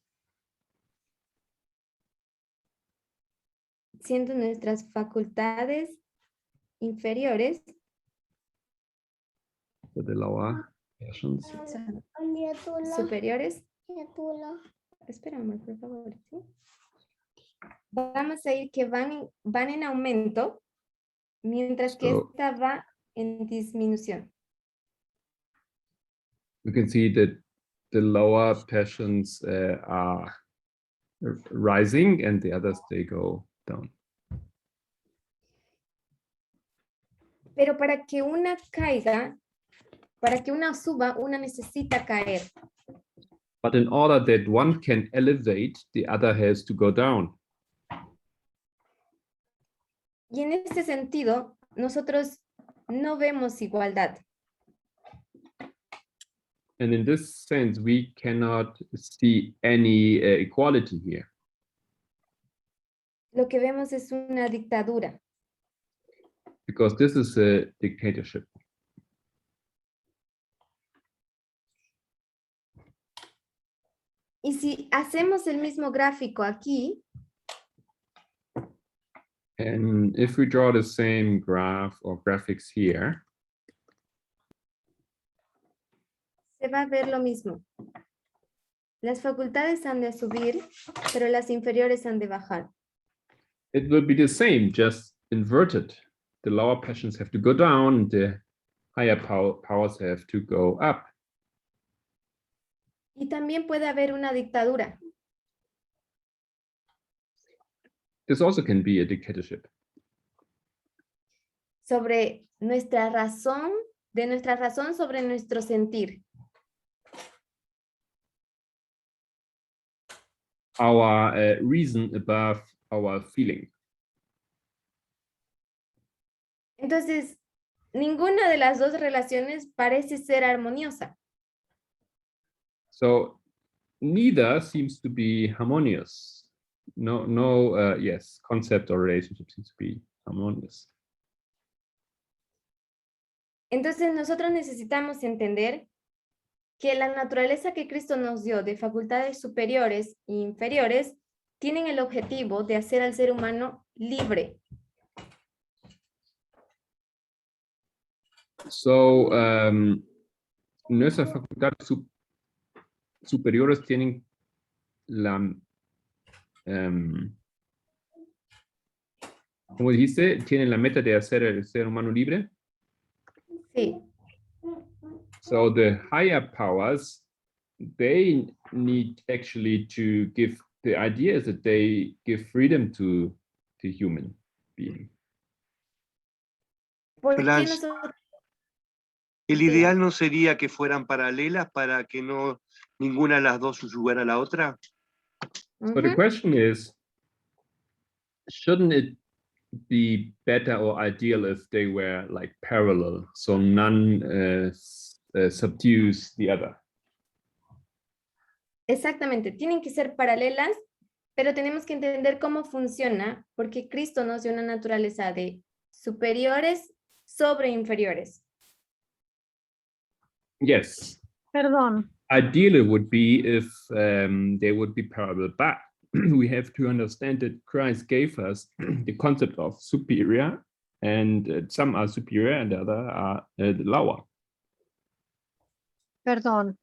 Siendo nuestras facultades inferiores, So the lower passions. superiores. Espera, amor, por favor. ¿Sí? Vamos a ir que van en aumento, mientras que So- esta va en disminución. You can see that the lower passions are rising and the others, they go down. Pero para que una caiga, para que una suba, una necesita caer. But in order that one can elevate, the other has to go down. Y en este sentido, nosotros no vemos igualdad. And in this sense, we cannot see any equality here. Lo que vemos es una dictadura. Because this is a dictatorship. Y si hacemos el mismo gráfico aquí, And if we draw the same graph or graphics here, se va a ver lo mismo. Las facultades han de subir, pero las inferiores han de bajar. it will be the same, just inverted. The lower passions have to go down, and the higher powers have to go up. Y también puede haber una dictadura. This also can be a dictatorship. Sobre nuestra razón, de nuestra razón sobre nuestro sentir. Our reason above our feeling. Entonces, ninguna de las dos relaciones parece ser armoniosa. So neither seems to be harmonious. No, yes, concept or relationship seems to be harmonious. Entonces, nosotros necesitamos entender que la naturaleza que Cristo nos dio de facultades superiores e inferiores tienen el objetivo de hacer al ser humano libre. So, nuestras facultades superiores tienen la, ¿cómo dijiste? Tienen la meta de hacer el ser humano libre. Sí. So the higher powers, they need actually to give, the idea is that they give freedom to the human being. ¿Por qué Blanche, nosotros? ¿el Sí. ideal no sería que fueran paralelas para que no ninguna de las dos subyugara a la otra? So the Ujú. question is, shouldn't it be better or ideal if they were like parallel, so none subdues the other? Exactamente, tienen que ser paralelas, pero tenemos que entender cómo funciona, porque Cristo nos dio una naturaleza de superiores sobre inferiores. Yes, Perdón, ideally would be if they would be parallel, but we have to understand that Christ gave us the concept of superior, and some are superior and the other are lower. perdón.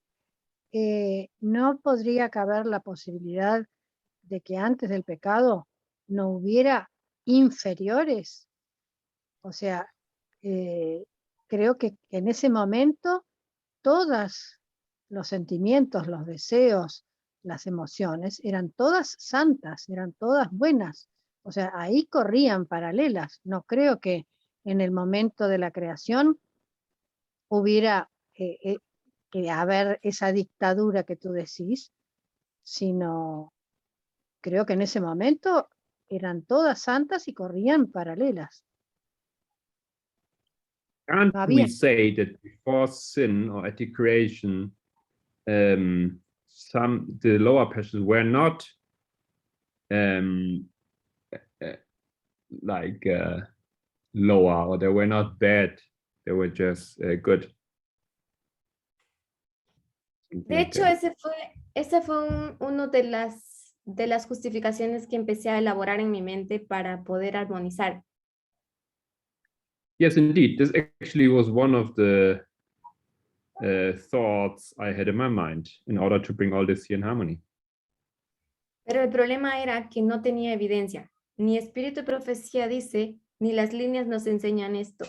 ¿No podría caber la posibilidad de que antes del pecado no hubiera inferiores? O sea, creo que en ese momento todas los sentimientos, los deseos, las emociones, eran todas santas, eran todas buenas. O sea, ahí corrían paralelas. No creo que en el momento de la creación hubiera que haber esa dictadura que tú decís, sino creo que en ese momento eran todas santas y corrían paralelas. Can't No we había, say that before sin or at the creation, the lower passions were not like lower, or they were not bad, they were just good? Something De like hecho, that. ese fue uno de las justificaciones que empecé a elaborar en mi mente para poder armonizar. Yes, indeed. This actually was one of the thoughts I had in my mind in order to bring all this here in harmony. Pero el problema era que no tenía evidencia. Ni Espíritu de Profecía dice, ni las líneas nos enseñan esto.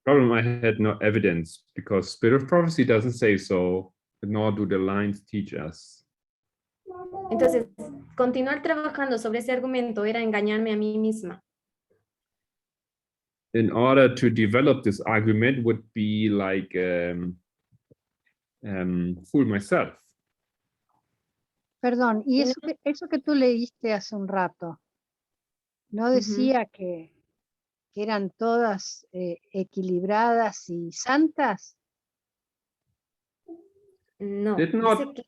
Problem, I had no evidence because Spirit of Prophecy doesn't say so, nor do the lines teach us. Entonces, continuar trabajando sobre ese argumento era engañarme a mí misma. In order to develop this argument would be like fool myself. perdón, y Y no- eso que tú leíste hace un rato, ¿no decía que eran todas equilibradas y santas? No, Did dice not que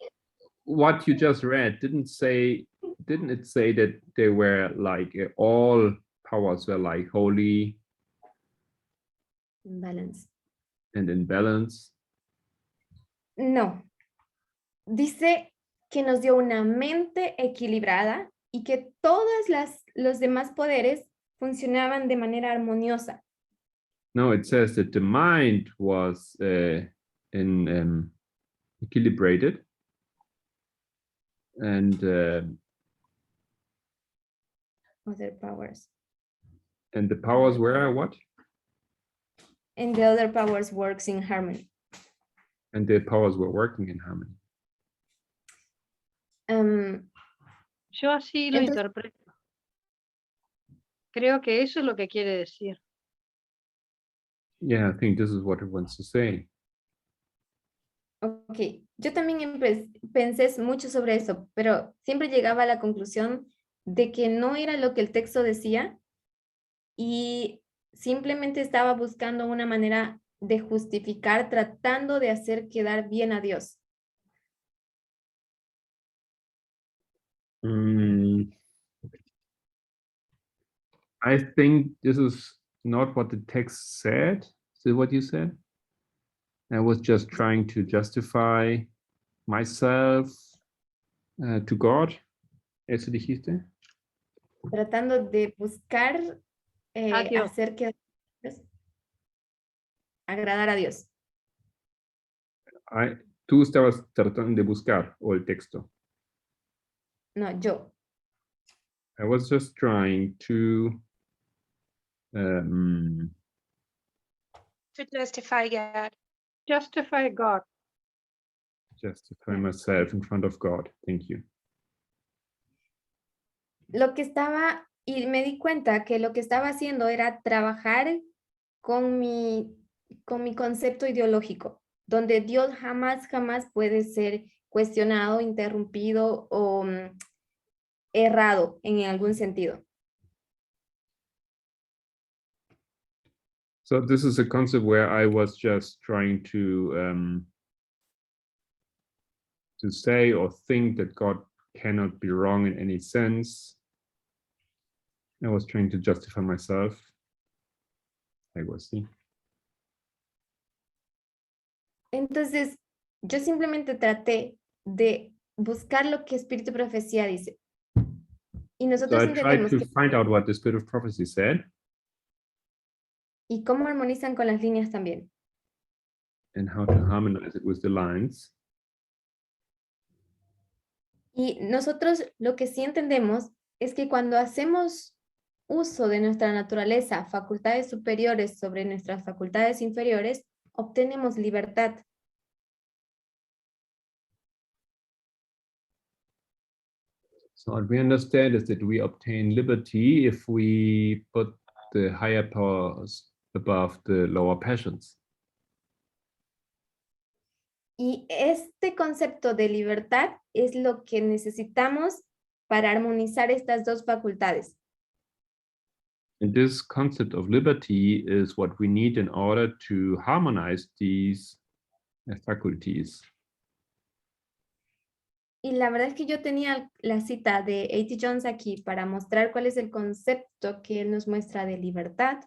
what you just read didn't it say that they were like all powers were like holy balance. and in balance? No, dice que nos dio una mente equilibrada y que los demás poderes funcionaban de manera armoniosa. No, it says that the mind was equilibrated and Other powers. the powers were what? And the other powers works in harmony. And the powers were working in harmony. Yo así lo Entonces- interpreto. Creo que eso es lo que quiere decir. Yeah, I think this is what it wants to say. Ok, yo también pensé mucho sobre eso, pero siempre llegaba a la conclusión de que no era lo que el texto decía y simplemente estaba buscando una manera de justificar, tratando de hacer quedar bien a Dios. I think this is not what the text said. Is it what you said? I was just trying to justify myself to God. ¿Eso dijiste? Tratando de buscar A Dios. hacer que agradar a Dios. Tú estabas tratando de buscar o el texto. No, yo. I was just trying to To justify God. Justify God. justify myself in front of God. Thank you. Lo que estaba, y me di cuenta que lo que estaba haciendo era trabajar con mi concepto ideológico, donde Dios jamás puede ser cuestionado, interrumpido o errado en algún sentido. So this is a concept where I was just trying to say or think that God cannot be wrong in any sense. I was trying to justify myself. Algo así. Entonces, yo simplemente traté de buscar lo que Espíritu de Profecía dice. Y So nosotros I tried entendemos to que, find out what the Spirit of Prophecy said y cómo armonizan con las líneas también. and how to harmonize it with the lines. Y nosotros lo que sí entendemos es que cuando hacemos uso de nuestra naturaleza, facultades superiores sobre nuestras facultades inferiores, obtenemos libertad. So what we understand is that we obtain liberty if we put the higher powers above the lower passions. Y este concepto de libertad es lo que necesitamos para armonizar estas dos facultades. And this concept of liberty is what we need in order to harmonize these faculties. Y la verdad es que yo tenía la cita de A.T. Jones aquí para mostrar cuál es el concepto que él nos muestra de libertad.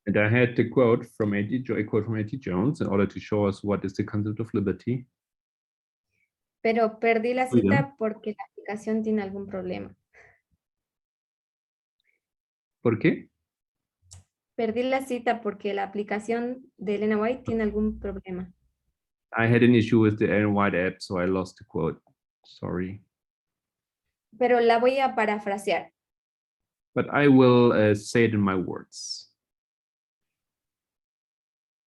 And I had the quote from A.T. Jones in order to show us what is the concept of liberty. Pero perdí la Muy bien. cita porque la aplicación tiene algún problema. ¿Por qué? Perdí la cita porque la aplicación de Elena White tiene algún problema. I had an issue with the Ellen White app, so I lost the quote. Sorry. Pero la voy a parafrasear. But I will say it in my words.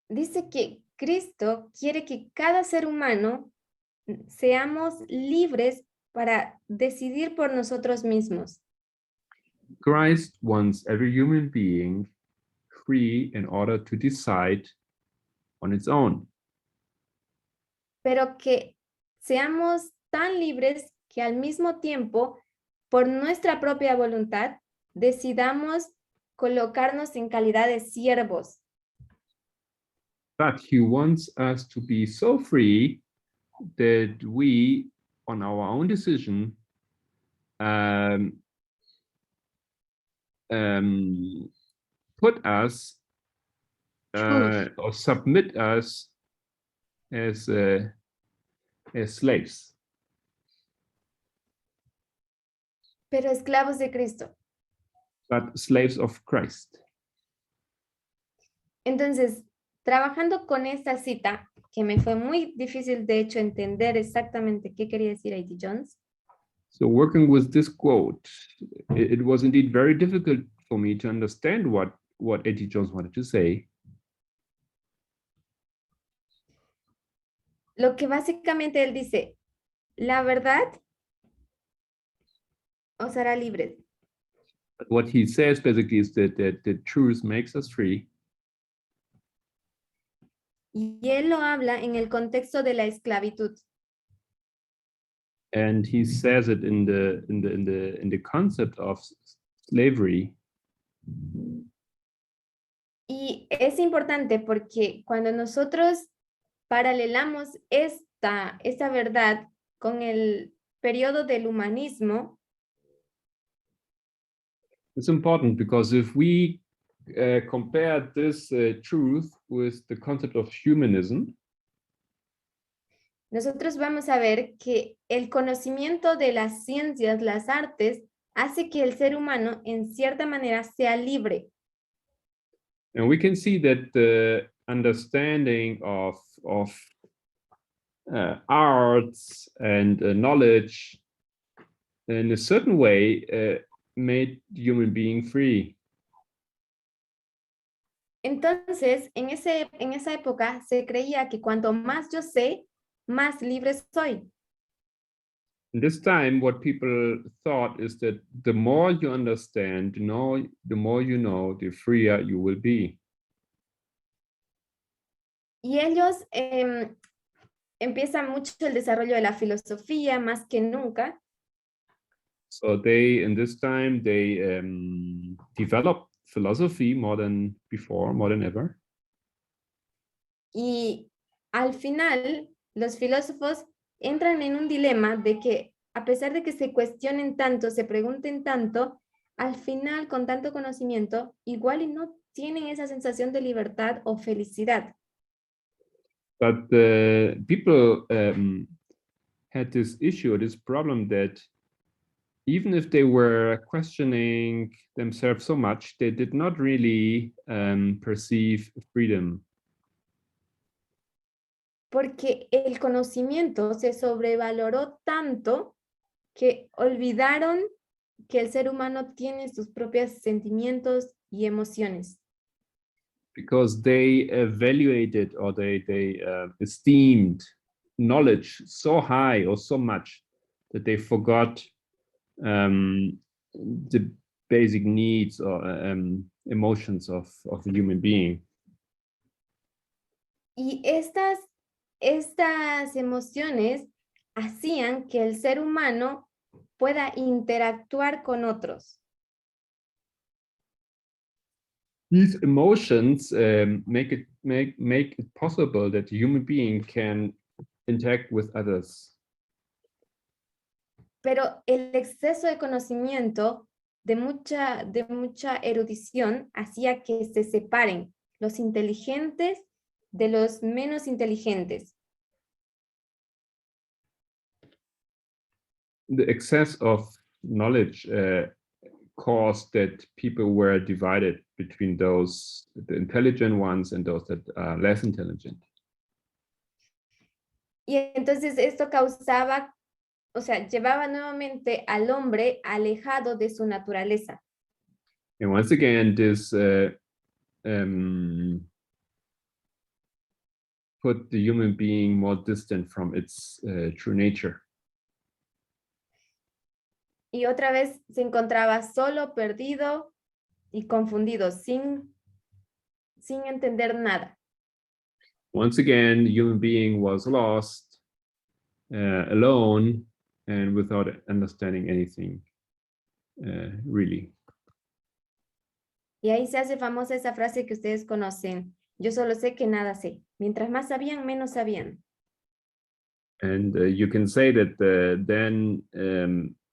Dice que Cristo quiere que cada ser humano seamos libres para decidir por nosotros mismos. Christ wants every human being free in order to decide on its own. Pero que seamos tan libres que al mismo tiempo, por nuestra propia voluntad, decidamos colocarnos en calidad de siervos. But he wants us to be so free that we, on our own decision, put us or submit us as slaves. Pero esclavos de Cristo. But slaves of Christ. Entonces, trabajando con esta cita, que me fue muy difícil de hecho entender exactamente qué quería decir A.T. Jones. So working with this quote, it was indeed very difficult for me to understand what A.T. Jones wanted to say. Lo que básicamente él dice, la verdad os hará libres. What he says basically is that the truth makes us free. Y él lo habla en el contexto de la esclavitud. And he says it in the concept of slavery. Y es importante porque cuando nosotros paralelamos esta verdad con el periodo del humanismo, It's important because if we compare this truth with the concept of humanism, nosotros vamos a ver que el conocimiento de las ciencias, las artes, hace que el ser humano en cierta manera sea libre. and we can see that the understanding of arts and knowledge in a certain way made human being free. Entonces, en esa época se creía que cuanto más yo sé, más libre soy. In this time, what people thought is that the more you understand, the more you know, the freer you will be. Y ellos empiezan mucho el desarrollo de la filosofía más que nunca. So they, in this time, they developed philosophy more than before, more than ever. Y al final, los filósofos entran en un dilema de que a pesar de que se cuestionen tanto, se pregunten tanto, al final con tanto conocimiento, igual y no tienen esa sensación de libertad o felicidad. But people had this issue, this problem that even if they were questioning themselves so much, they did not really perceive freedom. Porque el conocimiento se sobrevaloró tanto que olvidaron que el ser humano tiene sus propios sentimientos y emociones. Because they evaluated or they esteemed knowledge so high or so much that they forgot the basic needs or emotions of a human being. Y estas emociones hacían que el ser humano pueda interactuar con otros. These emotions make it possible that a human being can interact with others. Pero el exceso de conocimiento, de mucha erudición, hacía que se separen los inteligentes de los menos inteligentes. The excess of knowledge caused that people were divided between those, the intelligent ones and those that are less intelligent. Y entonces esto causaba, o sea, llevaba nuevamente al hombre alejado de su naturaleza. And once again, this put the human being more distant from its true nature. Y otra vez se encontraba solo, perdido y confundido, sin entender nada. Once again, the human being was lost, alone, and without understanding anything, really. Y ahí se hace famosa esa frase que ustedes conocen: yo solo sé que nada sé. Mientras más sabían, menos sabían. And you can say that then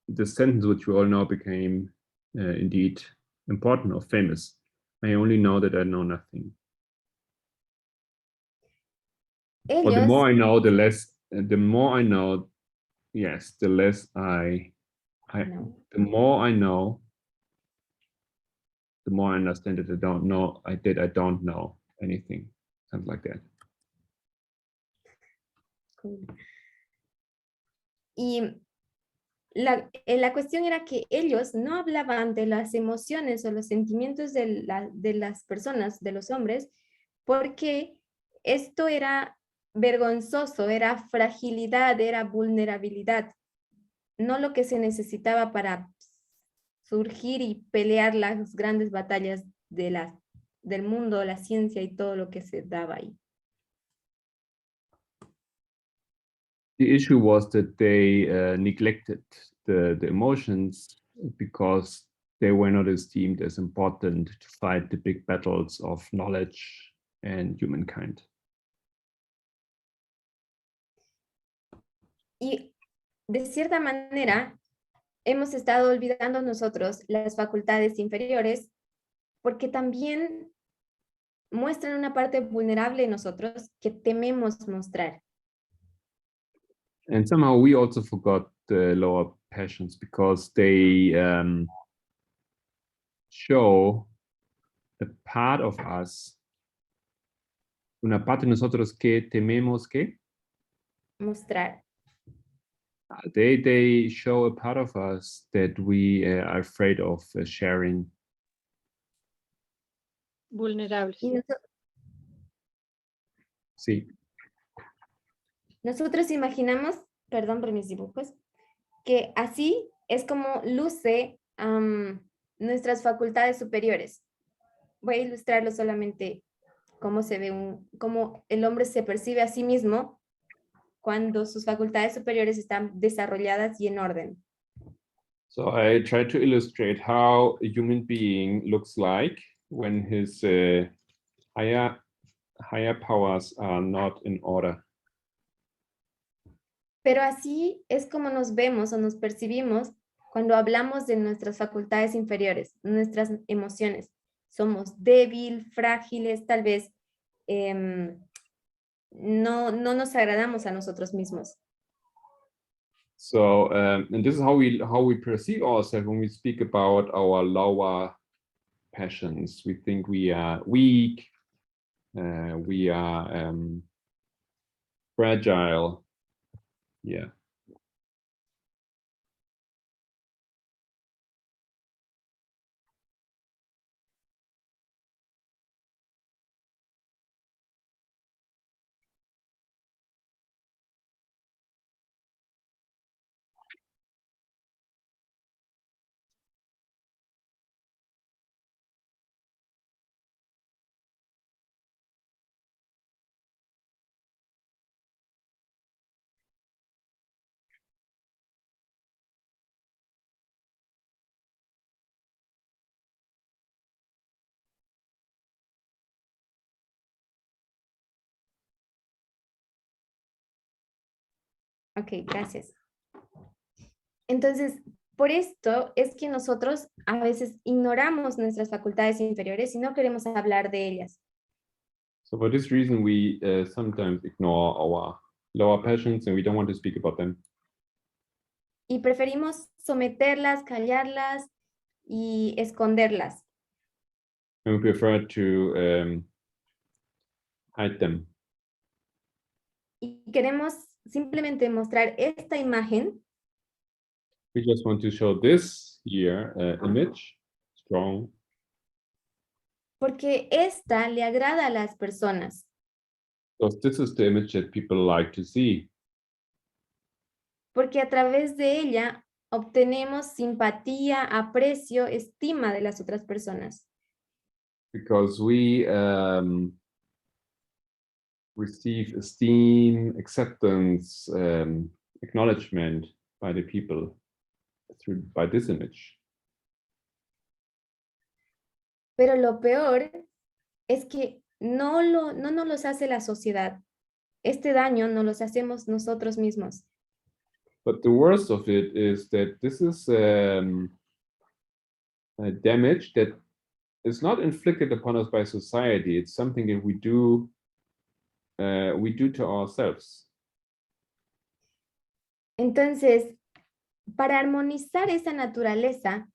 the sentence which we all know became indeed important or famous. I only know that I know nothing. Or the Ellos, more I know, the less. The more I know, yes, the less no. the more I know, the more I understand that I don't know. I don't know anything. Something like that. Y la cuestión era que ellos no hablaban de las emociones o los sentimientos de las personas, de los hombres, porque esto era vergonzoso, era fragilidad, era vulnerabilidad, no lo que se necesitaba para surgir y pelear las grandes batallas del mundo, la ciencia y todo lo que se daba ahí. The issue was that they neglected the emotions because they were not esteemed as important to fight the big battles of knowledge and humankind. Y de cierta manera, hemos estado olvidando nosotros las facultades inferiores porque también muestran una parte vulnerable en nosotros que tememos mostrar. And somehow we also forgot the lower passions because they show a part of us, una parte de nosotros que tememos que Mostrar. they show a part of us that we are afraid of sharing. Vulnerables. Y Sí. nosotros imaginamos, perdón por mis dibujos, que así es como luce nuestras facultades superiores. Voy a ilustrarlo solamente cómo se ve cómo el hombre se percibe a sí mismo cuando sus facultades superiores están desarrolladas y en orden. So I try to illustrate how a human being looks like when his higher powers are not in order. Pero así es como nos vemos o nos percibimos cuando hablamos de nuestras facultades inferiores, nuestras emociones. Somos débiles, frágiles, tal vez no nos agradamos a nosotros mismos. So and this is how we perceive ourselves when we speak about our lower passions. We think we are weak, we are fragile. Yeah. Ok, gracias. Entonces, por esto es que nosotros a veces ignoramos nuestras facultades inferiores y no queremos hablar de ellas. So for this reason, we sometimes ignore our lower passions and we don't want to speak about them. Y preferimos someterlas, callarlas y esconderlas. And we prefer to hide them. Y queremos simplemente mostrar esta imagen We just want to show this here image, strong, porque esta le agrada a las personas. because this is the image that people like to see. Porque a través de ella obtenemos simpatía, aprecio, estima de las otras personas. Because we receive esteem, acceptance, acknowledgement by the people by this image. Pero lo peor es que no nos los hace la sociedad. Este daño nos los hacemos nosotros mismos. But the worst of it is that this is a damage that is not inflicted upon us by society. It's something that we do to ourselves. Entonces, para armonizar esa naturaleza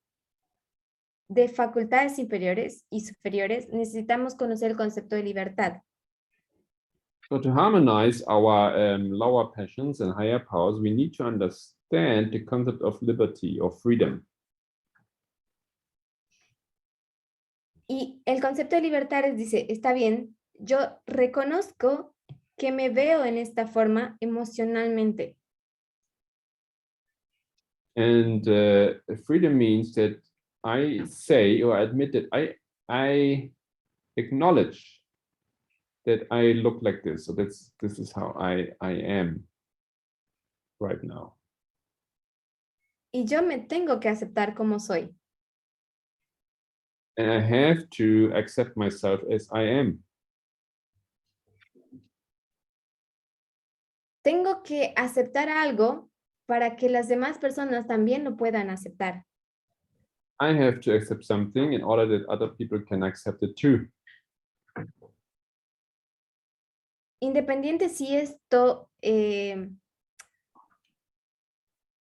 de facultades inferiores y superiores, necesitamos conocer el concepto de libertad. So to harmonize our lower passions and higher powers, we need to understand the concept of liberty or freedom. Y el concepto de libertad dice, está bien, yo reconozco que me veo en esta forma emocionalmente. And freedom means that I say or admit that I acknowledge that I look like this. So this is how I am right now. Y yo me tengo que aceptar como soy. And I have to accept myself as I am. Tengo que aceptar algo para que las demás personas también lo puedan aceptar. I have to accept something in order that other people can accept it too. Independiente si esto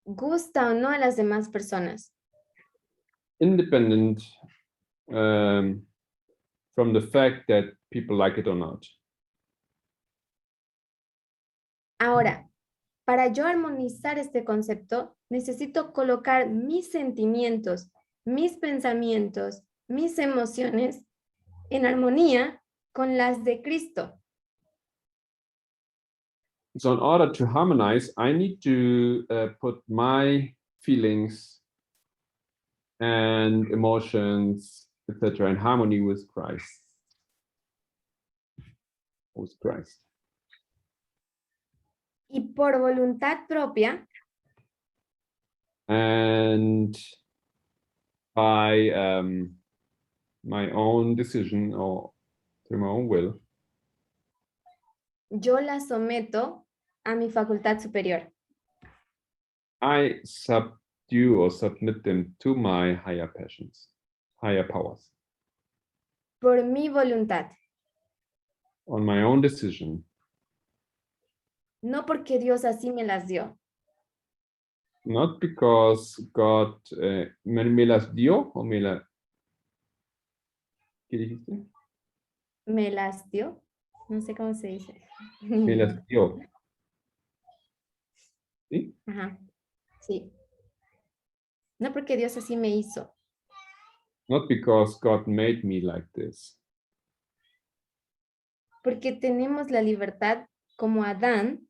gusta o no a las demás personas. Independent from the fact that people like it or not. Ahora, para yo armonizar este concepto, necesito colocar mis sentimientos, mis pensamientos, mis emociones en armonía con las de Cristo. So in order to harmonize, I need to put my feelings and emotions, etc., in harmony with Christ. With Christ. Y por voluntad propia, And by my own decision or through my own will, yo la someto a mi facultad superior. I subdue or submit them to my higher passions, higher powers, Por mi voluntad, on my own decision, no porque Dios así me las dio, not because God me las dio o me la... ¿Qué dijiste? me las dio, no sé cómo se dice. Me las dio. ¿Sí? Ajá, sí. No porque Dios así me hizo, Not because God made me like this, porque tenemos la libertad como Adán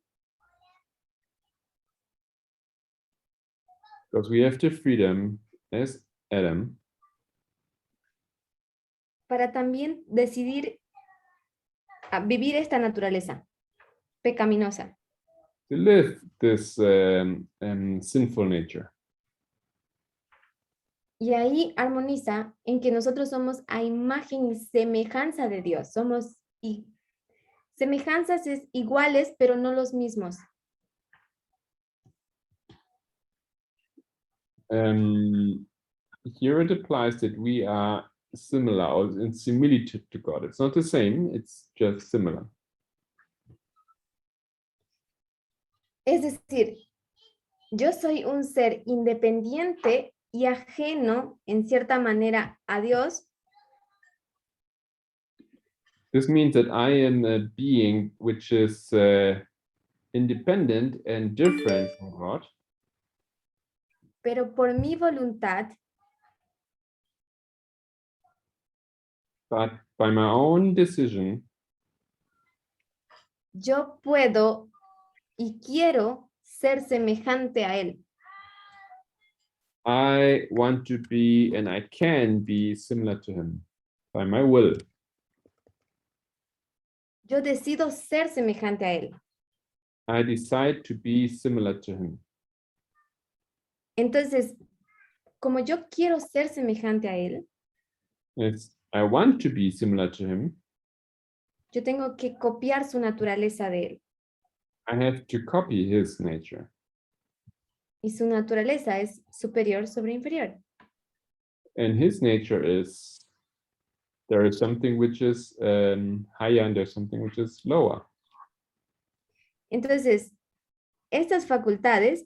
because we have the freedom as Adam para también decidir vivir esta naturaleza pecaminosa. to live this sinful nature. Y ahí armoniza en que nosotros somos a imagen y semejanza de Dios. Somos semejanzas iguales, pero no los mismos. Here it applies that we are similar or in similitude to God. It's not the same, it's just similar. Es decir, yo soy un ser independiente y ajeno en cierta manera a Dios, This means that I am a being which is independent and different from God, pero por mi voluntad but by my own decision, yo puedo y quiero ser semejante a Él. I want to be and I can be similar to him by my will. Yo decido ser semejante a Él. I decide to be similar to him. Entonces, como yo quiero ser semejante a Él, I want to be similar to him. yo tengo que copiar su naturaleza de Él. I have to copy his nature. Y su naturaleza es superior sobre inferior. And his nature is, there is something which is higher and there's something which is lower. Entonces, estas facultades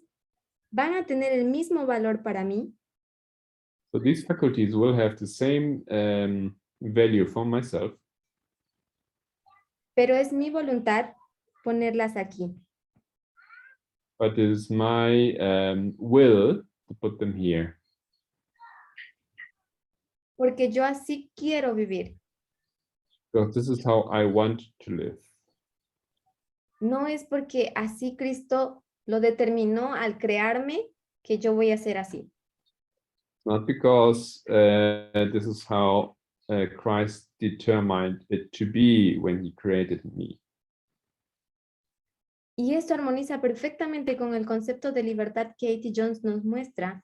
van a tener el mismo valor para mí, So these faculties will have the same value for myself, pero es mi voluntad ponerlas aquí. but it is my will to put them here. Porque yo así quiero vivir. Because this is how I want to live. No es porque así Cristo lo determinó al crearme que yo voy a ser así. Not because this is how Christ determined it to be when he created me. Y esto armoniza perfectamente con el concepto de libertad que A.T. Jones nos muestra.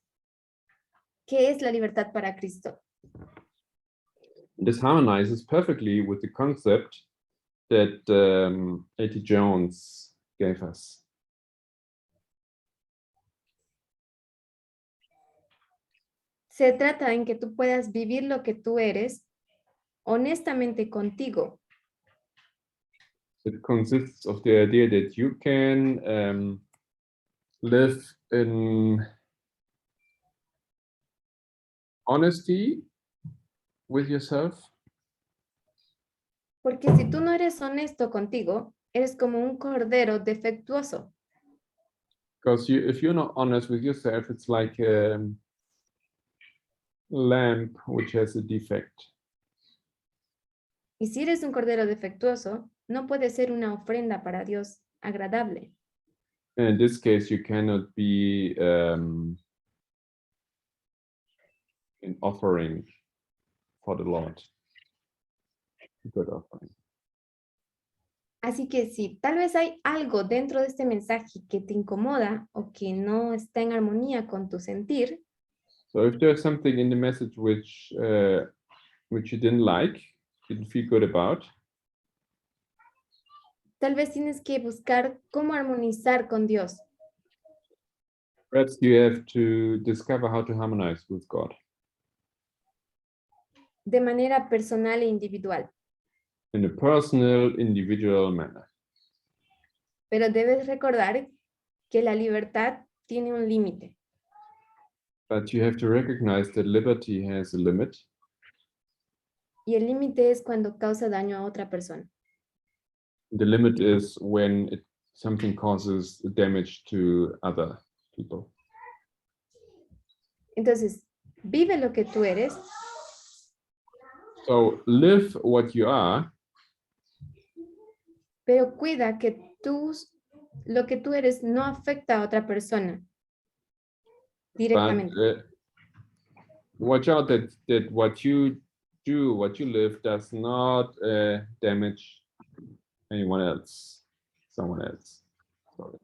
¿Qué es la libertad para Cristo? This harmonizes perfectly with the concept that A.T. Jones gave us. Se trata en que tú puedas vivir lo que tú eres honestamente contigo. It consists of the idea that you can live in honesty with yourself. Porque si tú no eres honesto contigo, eres como un cordero defectuoso. Because if you're not honest with yourself, it's like a lamp which has a defect. Y si eres un cordero defectuoso, no puede ser una ofrenda para Dios agradable. And in this case, you cannot be an offering for the Lord. A good offering. Así que si tal vez hay algo dentro de este mensaje que te incomoda o que no está en armonía con tu sentir, So if there's something in the message which you didn't like, didn't feel good about, tal vez tienes que buscar cómo armonizar con Dios. perhaps you have to discover how to harmonize with God De manera personal e individual. in a personal, individual manner. Pero debes recordar que la libertad tiene un límite. But you have to recognize that liberty has a limit. Y el límite es cuando causa daño a otra persona. The limit is when something causes damage to other people. Entonces, vive lo que tú eres, So live what you are, pero cuida que lo que tú eres no afecta a otra persona but directamente. watch out that what you do, what you live, does not damage anyone else, someone else. Sorry.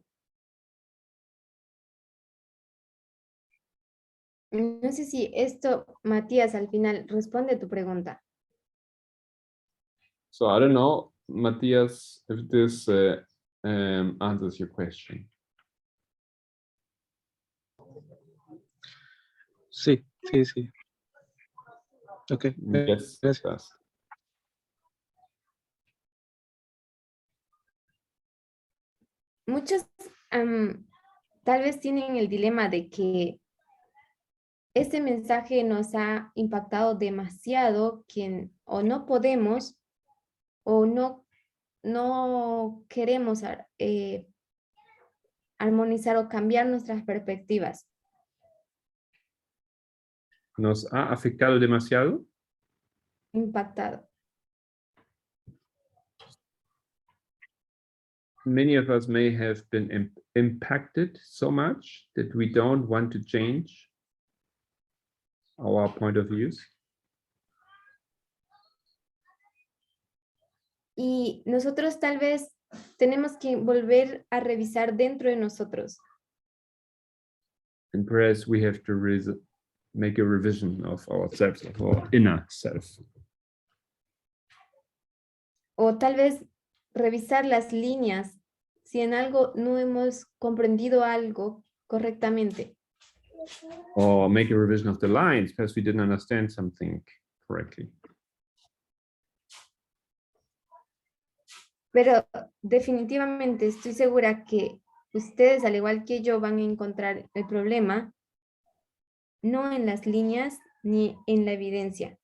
No sé si esto, Matías, al final responde a tu pregunta. So I don't know, Matthias, if this answers your question. Sí, sí, sí. Ok, Yes, gracias. does. Muchos tal vez tienen el dilema de que este mensaje nos ha impactado demasiado que o no podemos o no queremos armonizar o cambiar nuestras perspectivas. ¿Nos ha afectado demasiado? Impactado. Many of us may have been impacted so much that we don't want to change our point of views. Y nosotros tal vez tenemos que volver a revisar dentro de nosotros. And perhaps we have to make a revision of ourselves, of our inner self. O tal vez revisar las líneas si en algo no hemos comprendido algo correctamente. Or make a revision of the lines because we didn't understand something correctly. Pero definitivamente estoy segura que ustedes, al igual que yo, van a encontrar el problema no en las líneas ni en la evidencia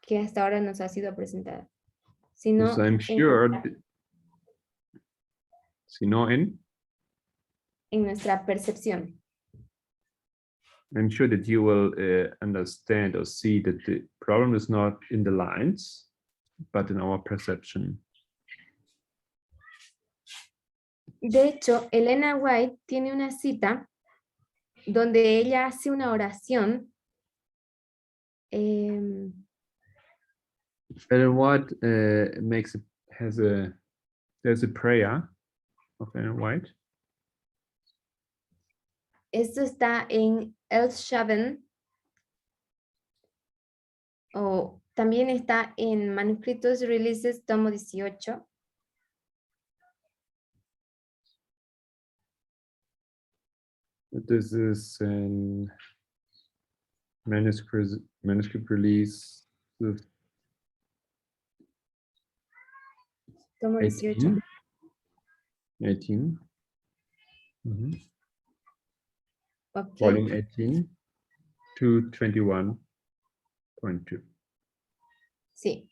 que hasta ahora nos ha sido presentada, sino Because I'm sure, en nuestra percepción. I'm sure that you will understand or see that the problem is not in the lines, but in our perception. De hecho, Elena White tiene una cita donde ella hace una oración. Ellen White there's a prayer of Ellen White. Esto está en Elshaven, o también está en Manuscritos Releases, tomo 18. This is in manuscript release with Tomo 18. 18. Ok. Volume 18 to 21.2. Sí.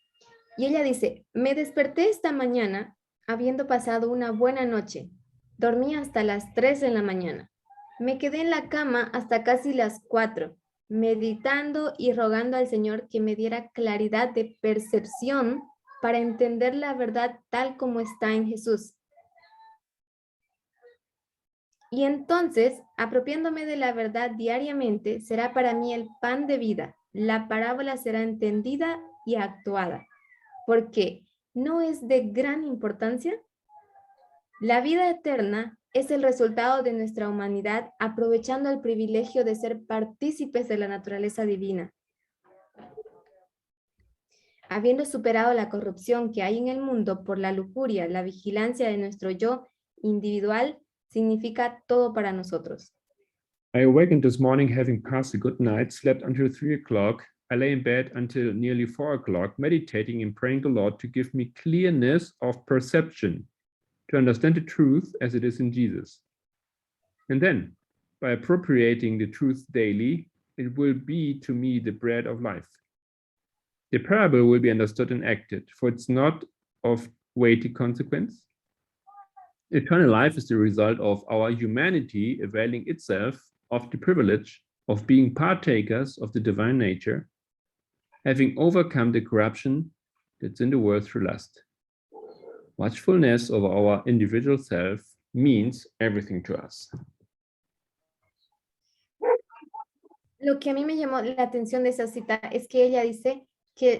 Y ella dice, me desperté esta mañana habiendo pasado una buena noche. Dormí hasta las 3 de la mañana. Me quedé en la cama hasta casi las 4, meditando y rogando al Señor que me diera claridad de percepción para entender la verdad tal como está en Jesús. Y entonces, apropiándome de la verdad diariamente, será para mí el pan de vida. La parábola será entendida y actuada. Porque no es de gran importancia. La vida eterna es el resultado de nuestra humanidad aprovechando el privilegio de ser partícipes de la naturaleza divina. Habiendo superado la corrupción que hay en el mundo por la lujuria, la vigilancia de nuestro yo individual significa todo para nosotros. I awakened this morning having passed a good night, slept until 3 o'clock. I lay in bed until nearly 4 o'clock, meditating and praying the Lord to give me clearness of perception, to understand the truth as it is in Jesus. And then, by appropriating the truth daily, it will be to me the bread of life. The parable will be understood and acted, for it's not of weighty consequence. Eternal life is the result of our humanity availing itself of the privilege of being partakers of the divine nature, having overcome the corruption that's in the world through lust. Watchfulness over our individual self means everything to us. Lo que a mí me llamó la atención de esa cita es que ella dice que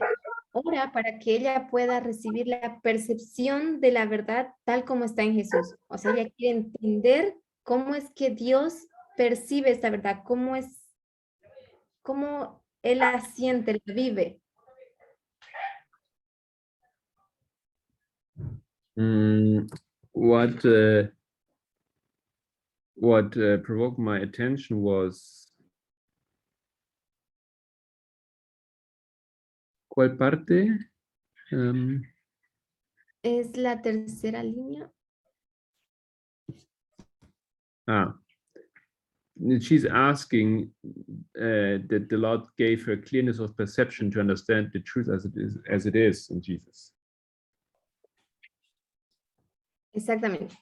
ora para que ella pueda recibir la percepción de la verdad tal como está en Jesús. O sea, ella quiere entender cómo es que Dios percibe esta verdad, cómo Él la siente, la vive. What provoked my attention was ¿Cuál parte? Es la tercera línea. She's asking that the Lord gave her clearness of perception to understand the truth as it is in Jesus. Exactamente.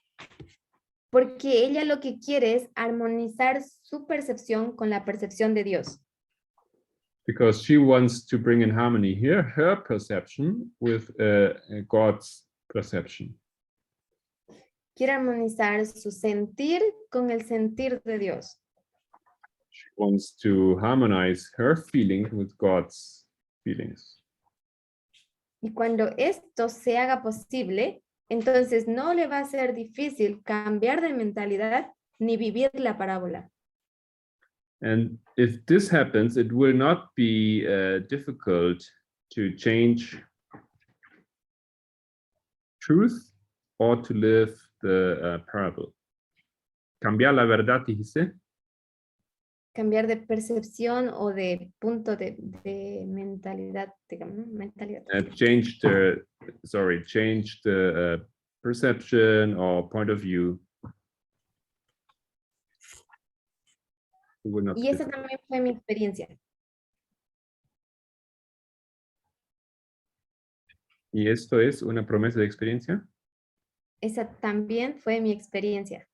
Porque ella lo que quiere es armonizar su percepción con la percepción de Dios. Because she wants to bring in harmony here, her perception with God's perception. Quiere armonizar su sentir con el sentir de Dios. She wants to harmonize her feeling with God's feelings. Y cuando esto se haga posible, entonces no le va a ser difícil cambiar de mentalidad ni vivir la parábola. And if this happens, it will not be difficult to change truth or to live the parable. Cambiar la verdad, dijiste. Cambiar de percepción o de punto de mentalidad, digamos, ¿no? Mentalidad. Change the perception or point of view. It will not Y be esa difficult. también fue mi experiencia. ¿Y esto es una promesa de experiencia? Esa también fue mi experiencia.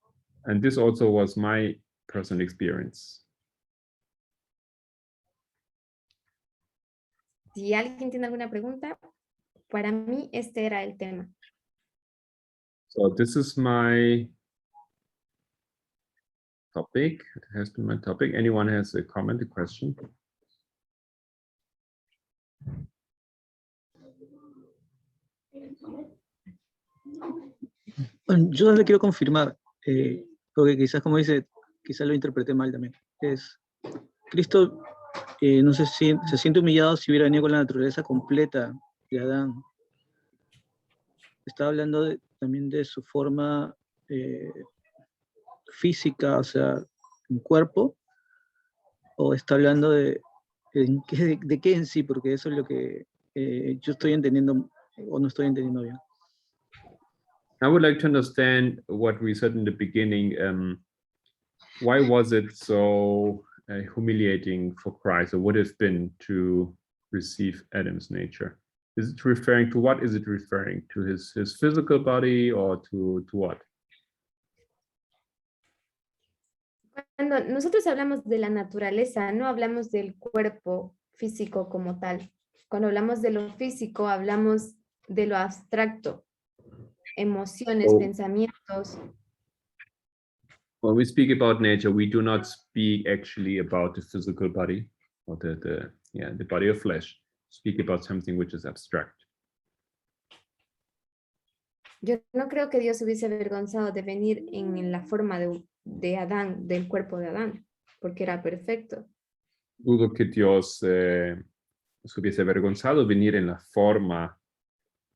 And this also was my personal experience. Si alguien tiene alguna pregunta, para mí este era el tema. So this is my topic. It has been my topic. Anyone has a comment, a question? Bueno, yo le quiero confirmar, porque quizás, como dice, quizás lo interpreté mal también. Es Cristo, no sé si se siente humillado si hubiera venido con la naturaleza completa de Adán. Está hablando también de su forma física, o sea, en cuerpo, o está hablando de qué en sí, porque eso es lo que yo estoy entendiendo o no estoy entendiendo bien. I would like to understand what we said in the beginning. Why was it so humiliating for Christ, or would have been to receive Adam's nature? Is it referring to what? Is it referring to his physical body or to what? Cuando nosotros hablamos de la naturaleza, no hablamos del cuerpo físico como tal. Cuando hablamos de lo físico, hablamos de lo abstracto, emociones, Oh. pensamientos. When we speak about nature, we do not speak actually about the physical body or the body of flesh. Speak about something which is abstract. Yo no creo que Dios hubiese avergonzado de venir en la forma de Adán, del cuerpo de Adán, porque era perfecto. Dudo que Dios se hubiese avergonzado venir en la forma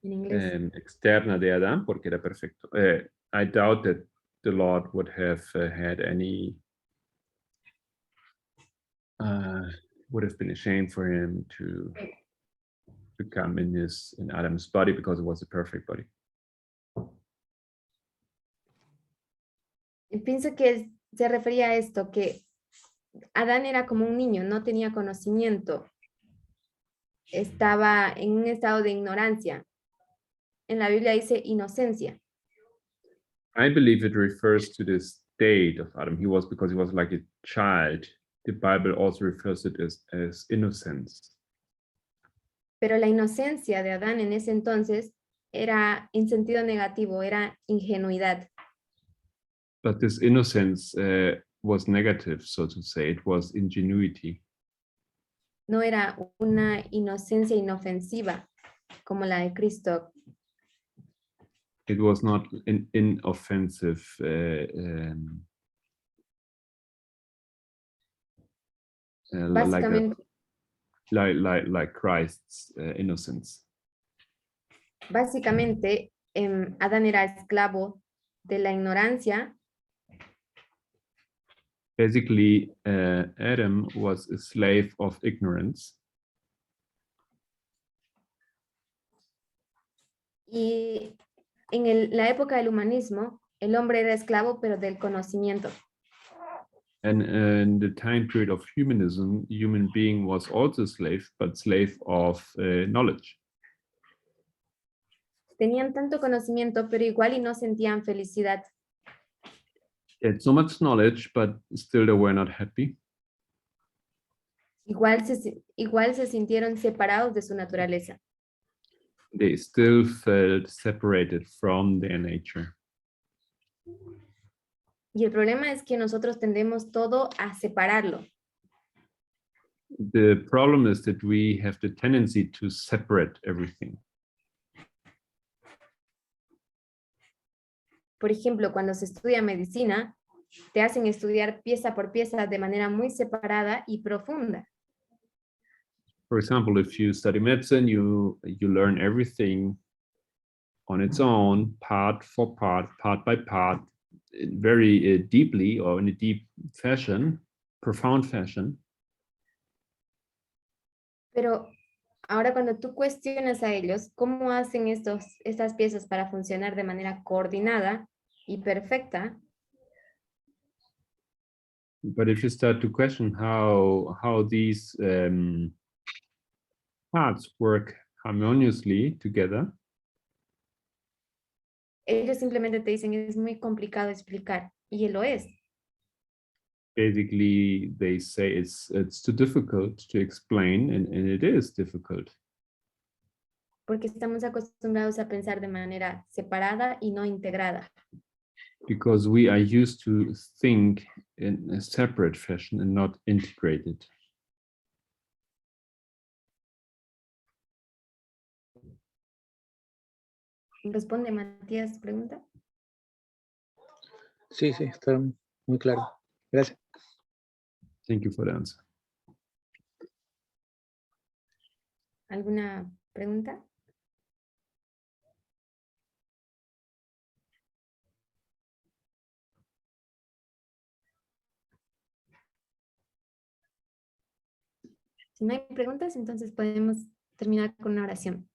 En inglés. externa de Adán porque era perfecto. I doubt that the Lord would have had any, would have been ashamed for him to come in Adam's body because it was a perfect body. Y pienso que se refería a esto, que Adán era como un niño, no tenía conocimiento, estaba en un estado de ignorancia. En la Biblia dice inocencia. I believe it refers to the state of Adam. Because he was like a child. The Bible also refers to it as innocence. Pero la inocencia de Adán en ese entonces era en sentido negativo, era ingenuidad. But this innocence was negative, so to say. It was ingenuity. No era una inocencia inofensiva como la de Cristo. It was not an inoffensive Básicamente, like Christ's innocence. básicamente Adán era esclavo de la ignorancia. Basically, Adam was a slave of ignorance. Y en la época del humanismo, el hombre era esclavo, pero del conocimiento. And in the time period of humanism, human being was also a slave, but slave of knowledge. Tenían tanto conocimiento, pero igual y no sentían felicidad. They had so much knowledge, but still they were not happy. Igual se sintieron separados de su naturaleza. They still felt separated from their nature. Y el problema es que nosotros tendemos todo a separarlo. The problem is that we have the tendency to separate everything. Por ejemplo, cuando se estudia medicina, te hacen estudiar pieza por pieza de manera muy separada y profunda. For example, if you study medicine, you learn everything on its own, part for part by part, very deeply or in a deep fashion, profound fashion. Pero ahora cuando tú cuestionas a ellos cómo hacen estas piezas para funcionar de manera coordinada y perfecta, But if you start to question how these parts work harmoniously together, ellos simplemente te dicen es muy complicado explicar, y lo es. basically they say it's too difficult to explain, and it is difficult. Porque estamos acostumbrados a pensar de manera separada y no integrada. Because we are used to think in a separate fashion and not integrated. ¿Responde Matías pregunta? Sí, sí, está muy claro. Gracias. Thank you for the answer. ¿Alguna pregunta? Si no hay preguntas, entonces podemos terminar con una oración.